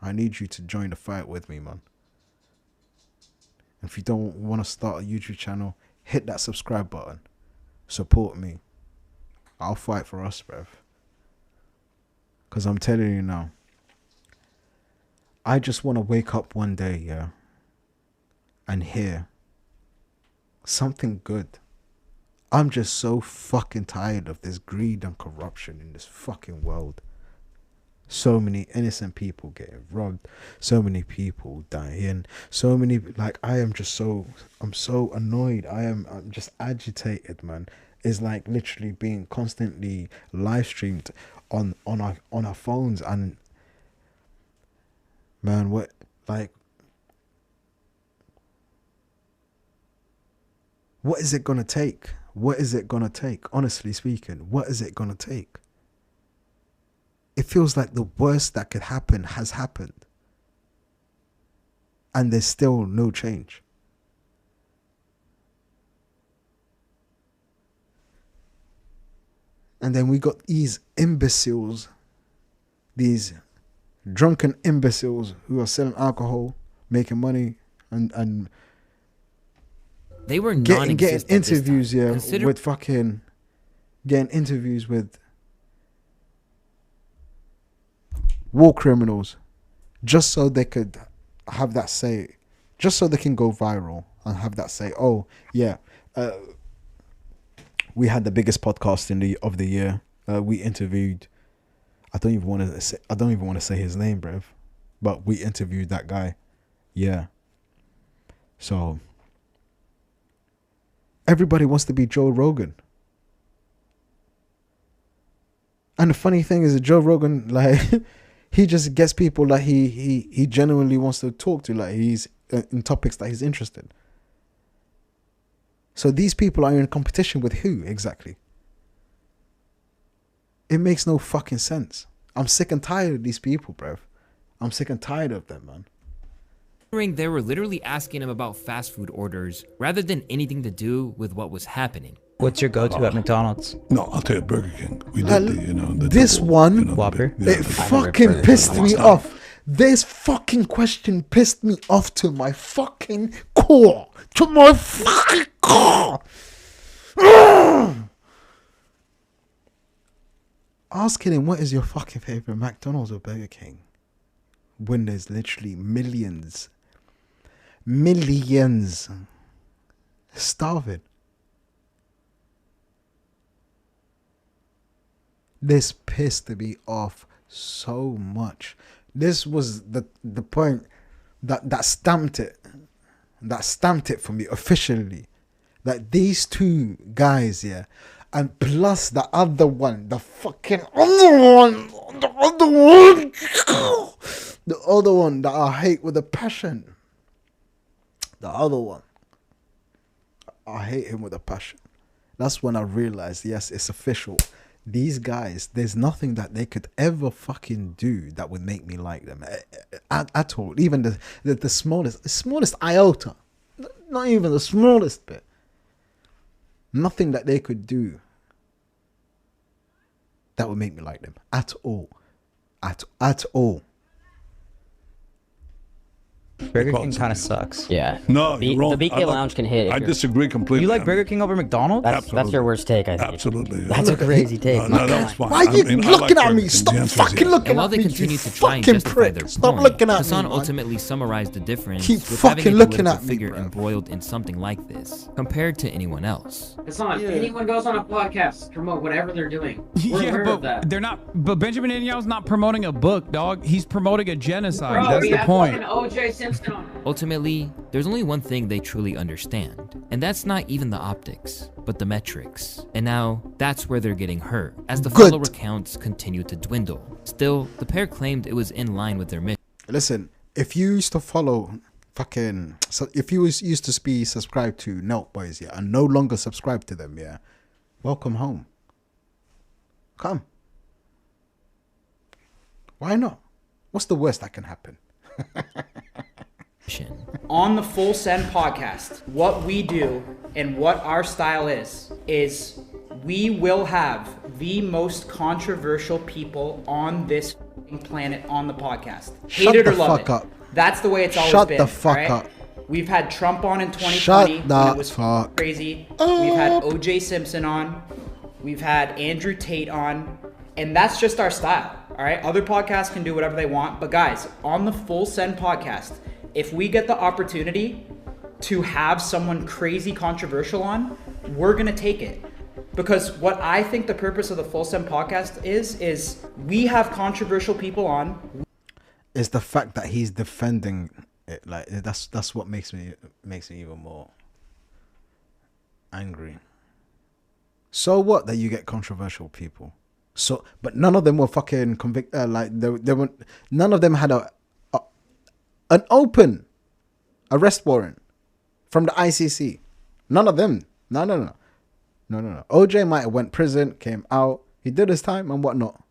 I need you to join the fight with me, man. If you don't want to start a YouTube channel, hit that subscribe button. Support me. I'll fight for us, bruv. Because I'm telling you now, I just want to wake up one day, yeah, and hear something good. I'm just so fucking tired of this greed and corruption in this fucking world. So many innocent people getting robbed, so many people dying, so many, like, I'm so annoyed. I'm just agitated, man. It's like literally being constantly live streamed on our phones, and man, what is it gonna take? What is it gonna take? Honestly speaking, what is it gonna take? It feels like the worst that could happen has happened. And there's still no change. And then we got these imbeciles, these drunken imbeciles who are selling alcohol, making money, and they were getting interviews, with fucking getting interviews with war criminals, just so they could have that say, just so they can go viral and have that say. Oh yeah, we had the biggest podcast of the year. We interviewed. I don't even want to say his name, bruv, but we interviewed that guy. Yeah. So everybody wants to be Joe Rogan. And the funny thing is that Joe Rogan, like, he just gets people that he genuinely wants to talk to, like he's in topics that he's interested. So these people are in competition with who exactly? It makes no fucking sense. I'm sick and tired of these people, bruv. I'm sick and tired of them, man. They were literally asking him about fast food orders rather than anything to do with what was happening. What's your go-to at McDonald's? No, I'll tell you Burger King. We did this double, one, Whopper. It fucking pissed me off. This fucking question pissed me off to my fucking core. To my fucking core. Asking him, what is your fucking favorite, McDonald's or Burger King? When there's literally millions starving. This pissed me off so much. This was the point that stamped it. That stamped it for me officially. Like these two guys, yeah. And plus the other one, the fucking other one. The other one that I hate with a passion. The other one. I hate him with a passion. That's when I realized, yes, it's official. These guys, there's nothing that they could ever fucking do that would make me like them at all. Even the smallest iota. Not even the smallest bit. Nothing that they could do that would make me like them at all. At all. Burger King kind of sucks. Yeah. No, you're wrong. The BK Lounge can hit. I disagree completely. You like Burger King over McDonald's? That's your worst take, I think. Absolutely. That's a crazy take. No, that's fine. Why are you looking at me? Stop fucking looking at me. While they continued to try and justify their Stop point, looking at Hassan me, ultimately summarized the difference Keep with fucking having a looking political at me, figure bro. embroiled in something like this compared to anyone else. Hassan, if anyone goes on a podcast, promote whatever they're doing. We're aware of that. They're not. But Benjamin Netanyahu's not promoting a book, dog. He's promoting a genocide. Bro, That's we the had point. fucking O.J. Simpson on. Ultimately, there's only one thing they truly understand, and that's not even the optics, but the metrics. And now, that's where they're getting hurt, as the follower counts continue to dwindle. Still, the pair claimed it was in line with their mission. Listen, if you used to follow if you used to be subscribed to Nelk Boys, yeah, and no longer subscribe to them, yeah, welcome home. Come. Why not? What's the worst that can happen? On the Fullsend Podcast, what we do and what our style is we will have the most controversial people on this planet on the podcast. Hate it or love it. That's the way it's always been. Shut the fuck up. We've had Trump on in 2020 when it was crazy. We've had O.J. Simpson on. We've had Andrew Tate on. And that's just our style, all right? Other podcasts can do whatever they want. But guys, on the Fullsend Podcast, if we get the opportunity to have someone crazy controversial on, we're going to take it. Because what I think the purpose of the Fullsend Podcast is we have controversial people on. It's the fact that he's defending it. Like that's what makes me even more angry. So what that you get controversial people? So, but none of them were fucking convicted. Like they weren't. None of them had an open arrest warrant from the ICC. None of them. No. OJ might have went prison, came out, he did his time and whatnot.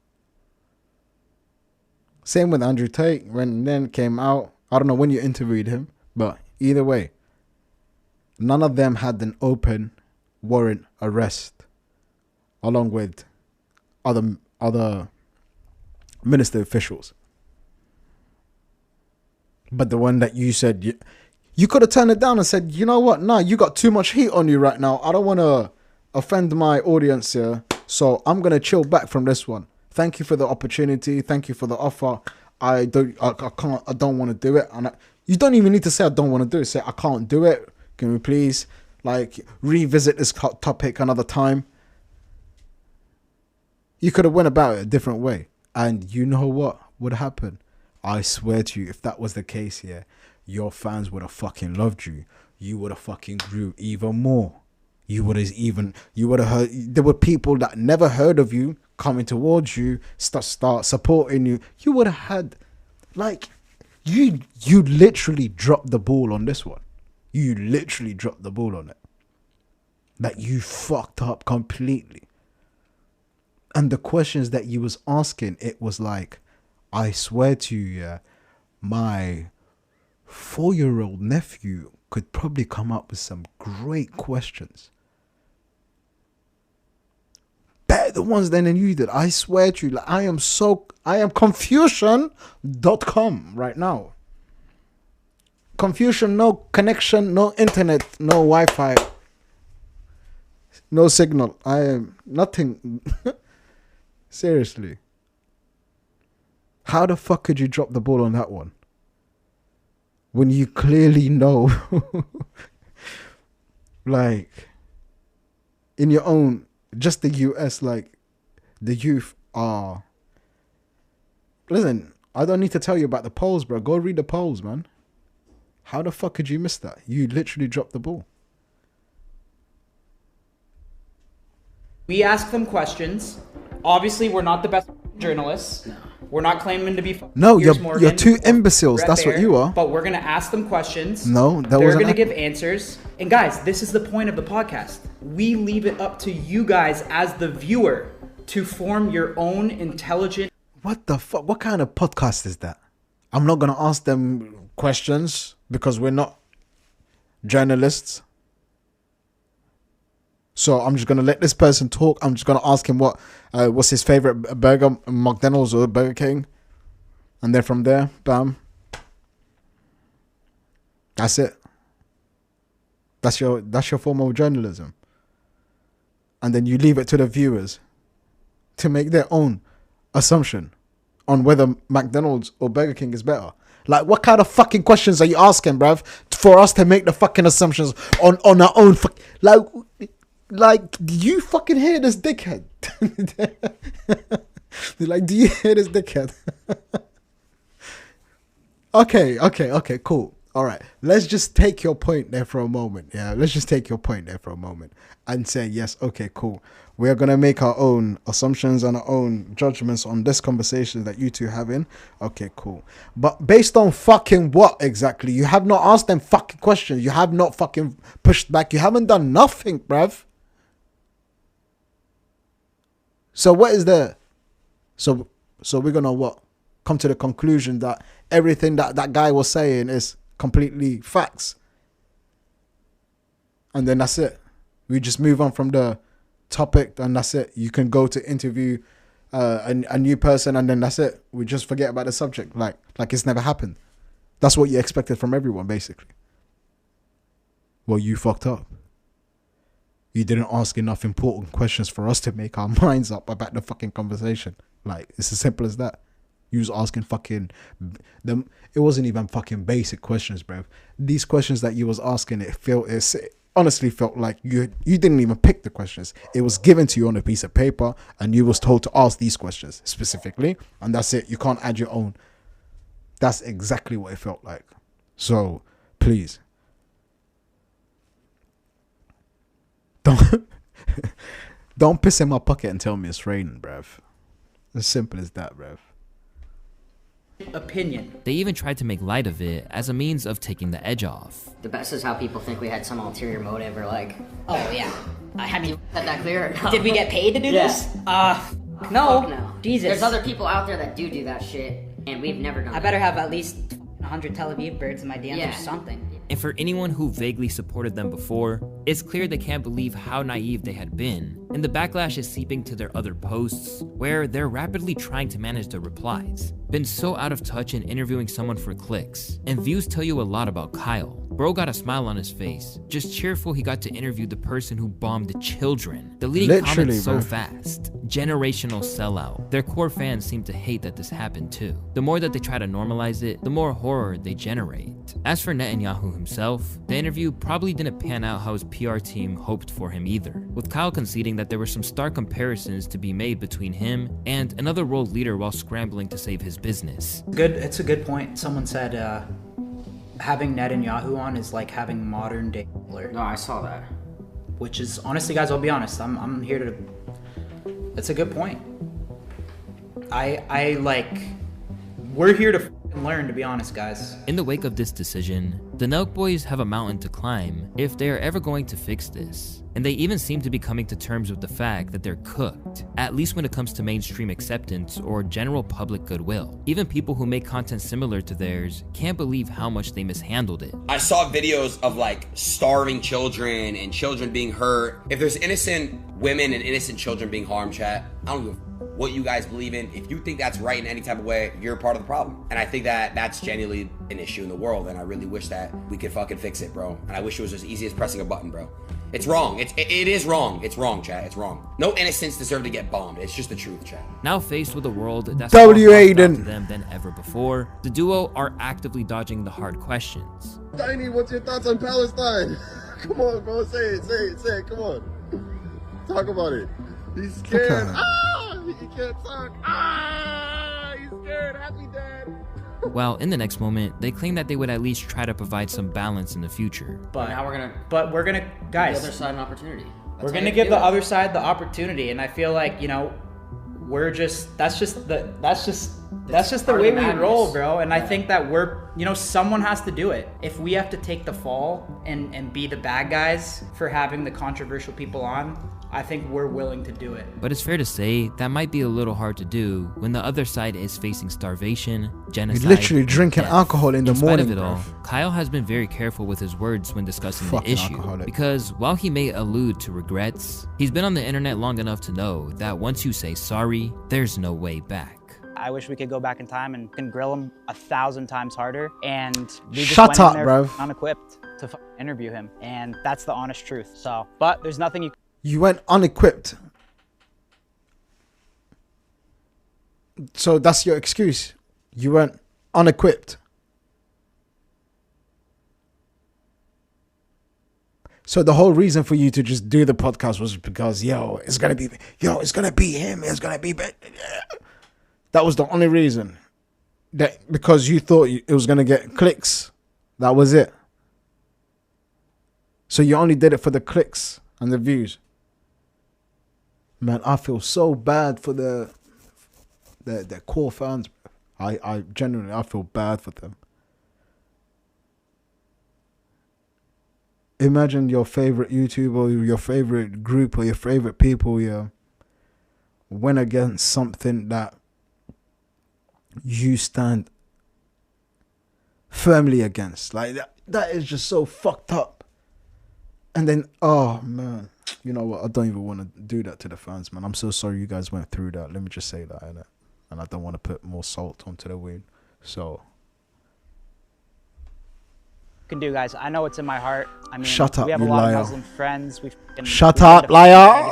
Same with Andrew Tate, when then came out. I don't know when you interviewed him, but either way, none of them had an open warrant arrest, along with other minister officials. But the one that you said you could have turned it down and said, you know what? No, you got too much heat on you right now. I don't want to offend my audience here, so I'm gonna chill back from this one. Thank you for the opportunity. Thank you for the offer. I don't want to do it. And you don't even need to say I don't want to do it. Say I can't do it. Can we please revisit this topic another time? You could have went about it a different way, and you know what would happen? I swear to you, if that was the case here, your fans would have fucking loved you. You would have fucking grew even more. You would have heard. There were people that never heard of you coming towards you, start supporting you. You would have had, you literally dropped the ball on this one. You literally dropped the ball on it. Like, you fucked up completely. And the questions that you was asking, it was like, I swear to you, yeah, my 4-year-old nephew could probably come up with some great questions. Better the ones than you did. I swear to you, like, I am Confucian.com right now. Confucian, no connection, no internet, no Wi-Fi, no signal. I am nothing. Seriously. How the fuck could you drop the ball on that one? When you clearly know, like, in your own, just the US, like, the youth are... Listen, I don't need to tell you about the polls, bro. Go read the polls, man. How the fuck could you miss that? You literally dropped the ball. We ask them questions. Obviously, we're not the best journalists. No. We're not claiming to be. No, you're two imbeciles. That's what you are. But we're gonna ask them questions. No, they're gonna give answers. And guys, this is the point of the podcast. We leave it up to you guys as the viewer to form your own intelligent. What the fuck? What kind of podcast is that? I'm not gonna ask them questions because we're not journalists. So I'm just gonna let this person talk. I'm just gonna ask him what's his favorite burger, McDonald's or Burger King, and then from there, bam. That's it. That's your form of journalism. And then you leave it to the viewers to make their own assumption on whether McDonald's or Burger King is better. Like, what kind of fucking questions are you asking, bruv, for us to make the fucking assumptions on our own? Like, do you fucking hear this dickhead? Like, do you hear this dickhead? Okay, cool. All right, let's just take your point there for a moment. Yeah, let's just take your point there for a moment and say, yes, okay, cool. We are going to make our own assumptions and our own judgments on this conversation that you two having. Okay, cool. But based on fucking what exactly? You have not asked them fucking questions. You have not fucking pushed back. You haven't done nothing, bruv. So what is there? So we're going to what? Come to the conclusion that everything that guy was saying is completely facts. And then that's it. We just move on from the topic and that's it. You can go to interview a new person and then that's it. We just forget about the subject like it's never happened. That's what you expected from everyone, basically. Well, you fucked up. You didn't ask enough important questions for us to make our minds up about the fucking conversation. Like, it's as simple as that. You was asking fucking them. It wasn't even fucking basic questions, bro. These questions that you was asking, honestly felt like you didn't even pick the questions. It was given to you on a piece of paper, and you was told to ask these questions specifically, and that's it. You can't add your own. That's exactly what it felt like. So please, don't piss in my pocket and tell me it's raining, bruv. As simple as that, bruv. Opinion. They even tried to make light of it as a means of taking the edge off. The best is how people think we had some ulterior motive, or like, oh yeah, I mean, set that clear. No. Did we get paid to do this? No. No. Jesus. There's other people out there that do that shit, and we've never done I better have at least 100 Tel Aviv birds in my DMs or something. And for anyone who vaguely supported them before, it's clear they can't believe how naive they had been, and the backlash is seeping to their other posts, where they're rapidly trying to manage their replies. Been so out of touch in interviewing someone for clicks, and views tell you a lot about Kyle. Bro got a smile on his face, just cheerful he got to interview the person who bombed children. Deleting comments so fast. Generational sellout. Their core fans seem to hate that this happened too. The more that they try to normalize it, the more horror they generate. As for Netanyahu himself, the interview probably didn't pan out how his PR team hoped for him either, with Kyle conceding that there were some stark comparisons to be made between him and another world leader while scrambling to save his business. It's a good point. Someone said having Netanyahu on is like having modern day Hitler. No, I saw that. Which is, honestly guys, I'll be honest, I'm here to, it's a good point. We're here to learn, to be honest, guys. In the wake of this decision, the Nelk boys have a mountain to climb if they are ever going to fix this. And they even seem to be coming to terms with the fact that they're cooked, at least when it comes to mainstream acceptance or general public goodwill. Even people who make content similar to theirs can't believe how much they mishandled it. I saw videos of like starving children and children being hurt. If there's innocent women and innocent children being harmed, chat, I don't give a what you guys believe in. If you think that's right in any type of way, you're part of the problem. And I think that that's genuinely an issue in the world, and I really wish that we could fucking fix it, bro. And I wish it was as easy as pressing a button, bro. It's wrong. It is wrong. It's wrong, chat. It's wrong. No innocents deserve to get bombed. It's just the truth, chat. Now faced with a world that's more hostile to them than ever before, the duo are actively dodging the hard questions. Steiny, what's your thoughts on Palestine? Come on, bro. Say it. Come on. Talk about it. He's scared. He can't talk. He's scared. Happy dad. While in the next moment, they claim that they would at least try to provide some balance in the future. But now we're gonna guys, give the other side an opportunity. We're gonna give the other side the opportunity, and I feel like, you know, that's just the way we roll, bro. And I think that someone has to do it. If we have to take the fall and be the bad guys for having the controversial people on, I think we're willing to do it. But it's fair to say that might be a little hard to do when the other side is facing starvation, genocide. You're literally drinking alcohol in the morning. In spite of it all, Kyle has been very careful with his words when discussing the issue. Because while he may allude to regrets, he's been on the internet long enough to know that once you say sorry, there's no way back. I wish we could go back in time and grill him 1,000 times harder. And we just Shut went up, in there bruv. unequipped to interview him. And that's the honest truth. So, but there's nothing you... You went unequipped. So that's your excuse. You went unequipped. So the whole reason for you to just do the podcast was because, it's gonna be him. It's gonna be. That was the only reason. That because you thought it was gonna get clicks. That was it. So you only did it for the clicks and the views. Man, I feel so bad for the core fans. I genuinely feel bad for them. Imagine your favorite YouTuber, your favorite group, or your favorite people, went against something that you stand firmly against. Like that is just so fucked up. And then, oh man, you know what? I don't even want to do that to the fans, man. I'm so sorry you guys went through that. Let me just say that, innit? And I don't want to put more salt onto the wound. So can do, guys. I know what's in my heart. I mean, Shut up, we have a you lot liar. of Muslim friends. Shut up, liar.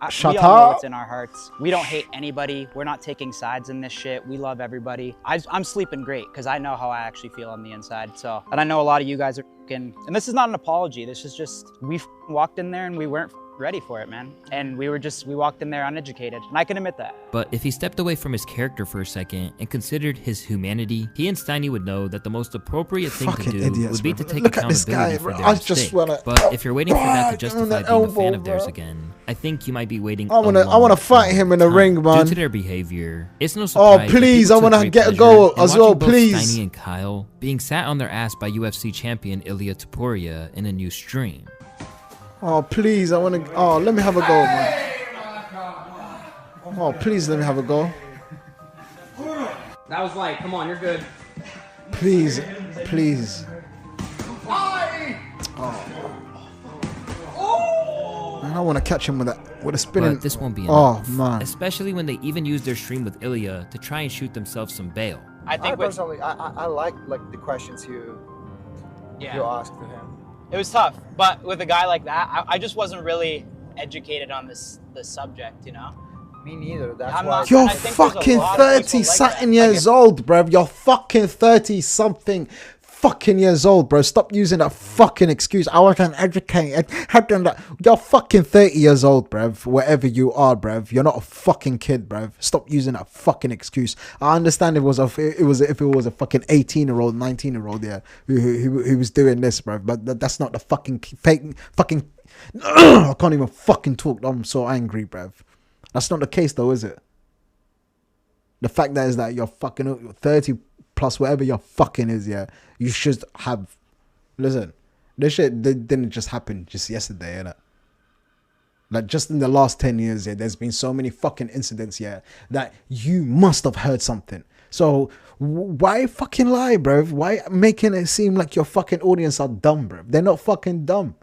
Shut we all know up. what's in our hearts. We don't hate anybody. We're not taking sides in this shit. We love everybody. I'm sleeping great because I know how I actually feel on the inside. So, and I know a lot of you guys are and this is not an apology. This is just, we walked in there and we weren't ready for it, man. And we walked in there uneducated, and I can admit that. But if he stepped away from his character for a second and considered his humanity, he and Steiny would know that the most appropriate thing to do would be to take accountability for their mistake. But if you're waiting for that to justify being a fan of theirs again, I think you might be waiting. I wanna fight him in the ring, man. Due to their behavior, it's no surprise. Oh please, I wanna get a goal as well, please. Steiny and Kyle being sat on their ass by UFC champion Ilia Topuria in a new stream. Oh please, I wanna. Oh, let me have a go, man. Oh please, let me have a go. That was light. Come on, you're good. Please, please. Man, I want to catch him with a spinning. But this won't be enough. enough. Oh man. Especially when they even use their stream with Ilia to try and shoot themselves some bail. I personally, I like the questions you asked to him. It was tough, but with a guy like that, I just wasn't really educated on this subject, you know. Me neither. That's I'm why. not- You're I think there's a fucking lot of people 30-something years old, bruv. You're fucking 30-something fucking years old, bro. Stop using that fucking excuse. I wasn't educated. You're fucking 30 years old, bruv. Wherever you are, bruv. You're not a fucking kid, bruv. Stop using that fucking excuse. I understand if it was a fucking 18-year-old, 19-year-old, yeah, who was doing this, bruv. But that's not the fucking fake fucking. I can't even fucking talk. I'm so angry, bruv. That's not the case, though, is it? The fact that is that you're fucking 30 plus whatever your fucking is, yeah. You should have. Listen, this shit didn't just happen just yesterday, innit? Like, just in the last 10 years, yeah, there's been so many fucking incidents, yeah, that you must have heard something. So, why fucking lie, bruv? Why making it seem like your fucking audience are dumb, bruv? They're not fucking dumb.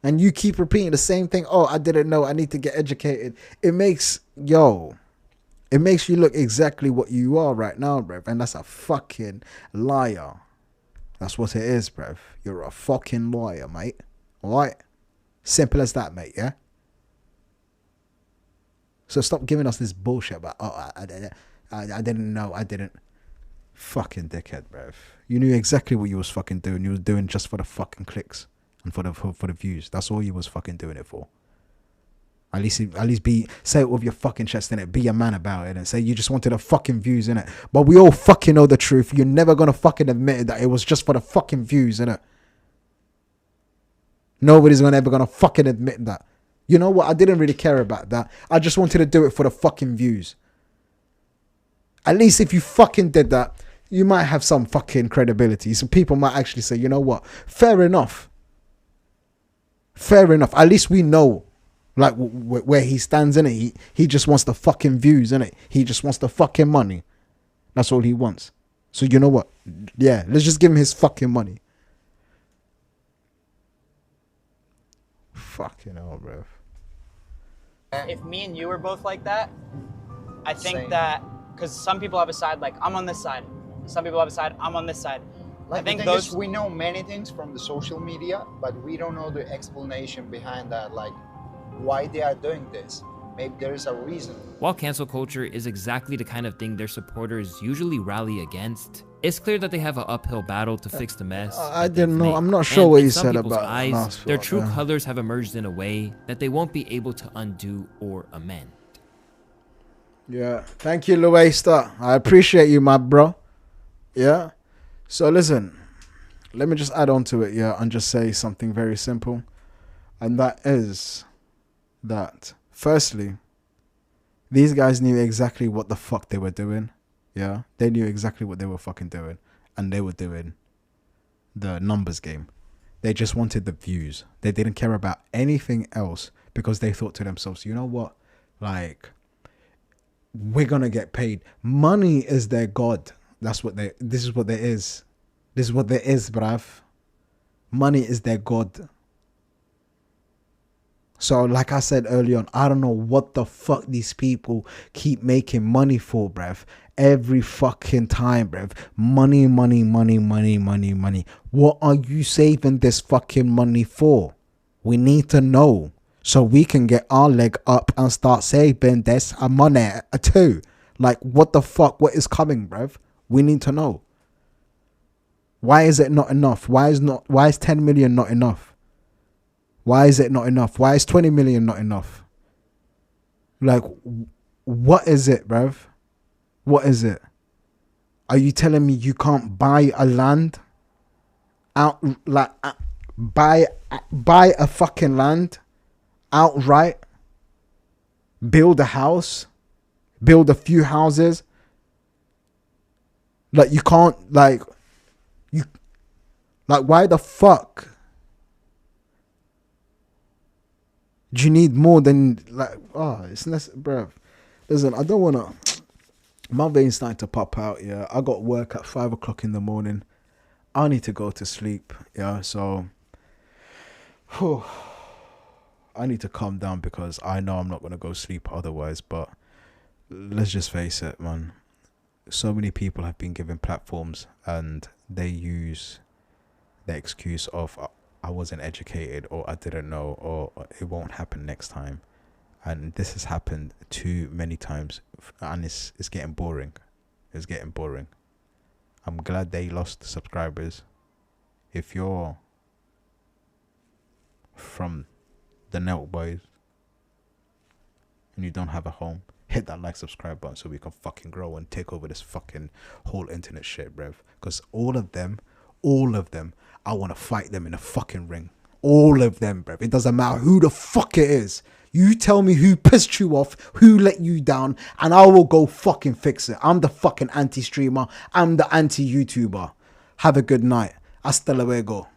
And you keep repeating the same thing. Oh, I didn't know. I need to get educated. It makes you look exactly what you are right now, bruv. And that's a fucking liar. That's what it is, bruv. You're a fucking liar, mate. Alright? Simple as that, mate, yeah? So stop giving us this bullshit about, oh, I didn't know. I didn't. Fucking dickhead, bruv. You knew exactly what you was fucking doing. You was doing just for the fucking clicks. And for the views. That's all you was fucking doing it for. At least say it with your fucking chest, innit? Be a man about it and say you just wanted the fucking views, innit? But we all fucking know the truth. You're never gonna fucking admit it that it was just for the fucking views, innit? Nobody's ever gonna fucking admit that. You know what? I didn't really care about that. I just wanted to do it for the fucking views. At least if you fucking did that, you might have some fucking credibility. So people might actually say, you know what? Fair enough. Fair enough. At least we know, like, where he stands, in it. He just wants the fucking views, innit? He just wants the fucking money. That's all he wants. So you know what? Yeah, let's just give him his fucking money. Fucking hell, bro. If me and you were both like that, I think that, because some people have a side, like, I'm on this side. Some people have a side, I'm on this side. Like, I think the thing is, we know many things from the social media, but we don't know the explanation behind that, like why they are doing this. Maybe there is a reason. While cancel culture is exactly the kind of thing their supporters usually rally against, it's clear that they have an uphill battle to fix the mess. I didn't know. I'm not sure what you said about eyes, their true colors have emerged in a way that they won't be able to undo or amend. Yeah. Thank you, Luesta. I appreciate you, my bro. Yeah. So listen, let me just add on to it, yeah, and just say something very simple. And that is that, firstly, these guys knew exactly what the fuck they were doing. Yeah, they knew exactly what they were fucking doing. And they were doing the numbers game. They just wanted the views. They didn't care about anything else because they thought to themselves, you know what? Like, we're going to get paid. Money is their god. This is what there is. This is what there is, bruv. Money is their god. So like I said earlier on, I don't know what the fuck these people keep making money for, bruv. Every fucking time, bruv. Money, money, money, money, money, money. What are you saving this fucking money for? We need to know so we can get our leg up and start saving this money too. Like, what the fuck? What is coming, bruv? We need to know. Why is it not enough? Why is 10 million not enough? Why is it not enough? Why is 20 million not enough? Like, what is it, bruv? What is it? Are you telling me you can't buy a land out, like, buy a fucking land outright, build a house, build a few houses? Like, you can't, like, why the fuck? Do you need more than, like, it's necessary, bruv. Listen, I don't want to, my veins starting to pop out, yeah. I got work at 5 o'clock in the morning. I need to go to sleep, yeah. So, I need to calm down because I know I'm not going to go sleep otherwise. But let's just face it, man. So many people have been given platforms and they use the excuse of, I wasn't educated, or I didn't know, or it won't happen next time. And this has happened too many times, and it's getting boring. It's getting boring. I'm glad they lost subscribers. If you're from the Nelk boys and you don't have a home, hit that like, subscribe button so we can fucking grow and take over this fucking whole internet shit, bruv. Because all of them, I want to fight them in a fucking ring. All of them, bruv. It doesn't matter who the fuck it is. You tell me who pissed you off, who let you down, and I will go fucking fix it. I'm the fucking anti-streamer. I'm the anti-YouTuber. Have a good night. Hasta luego.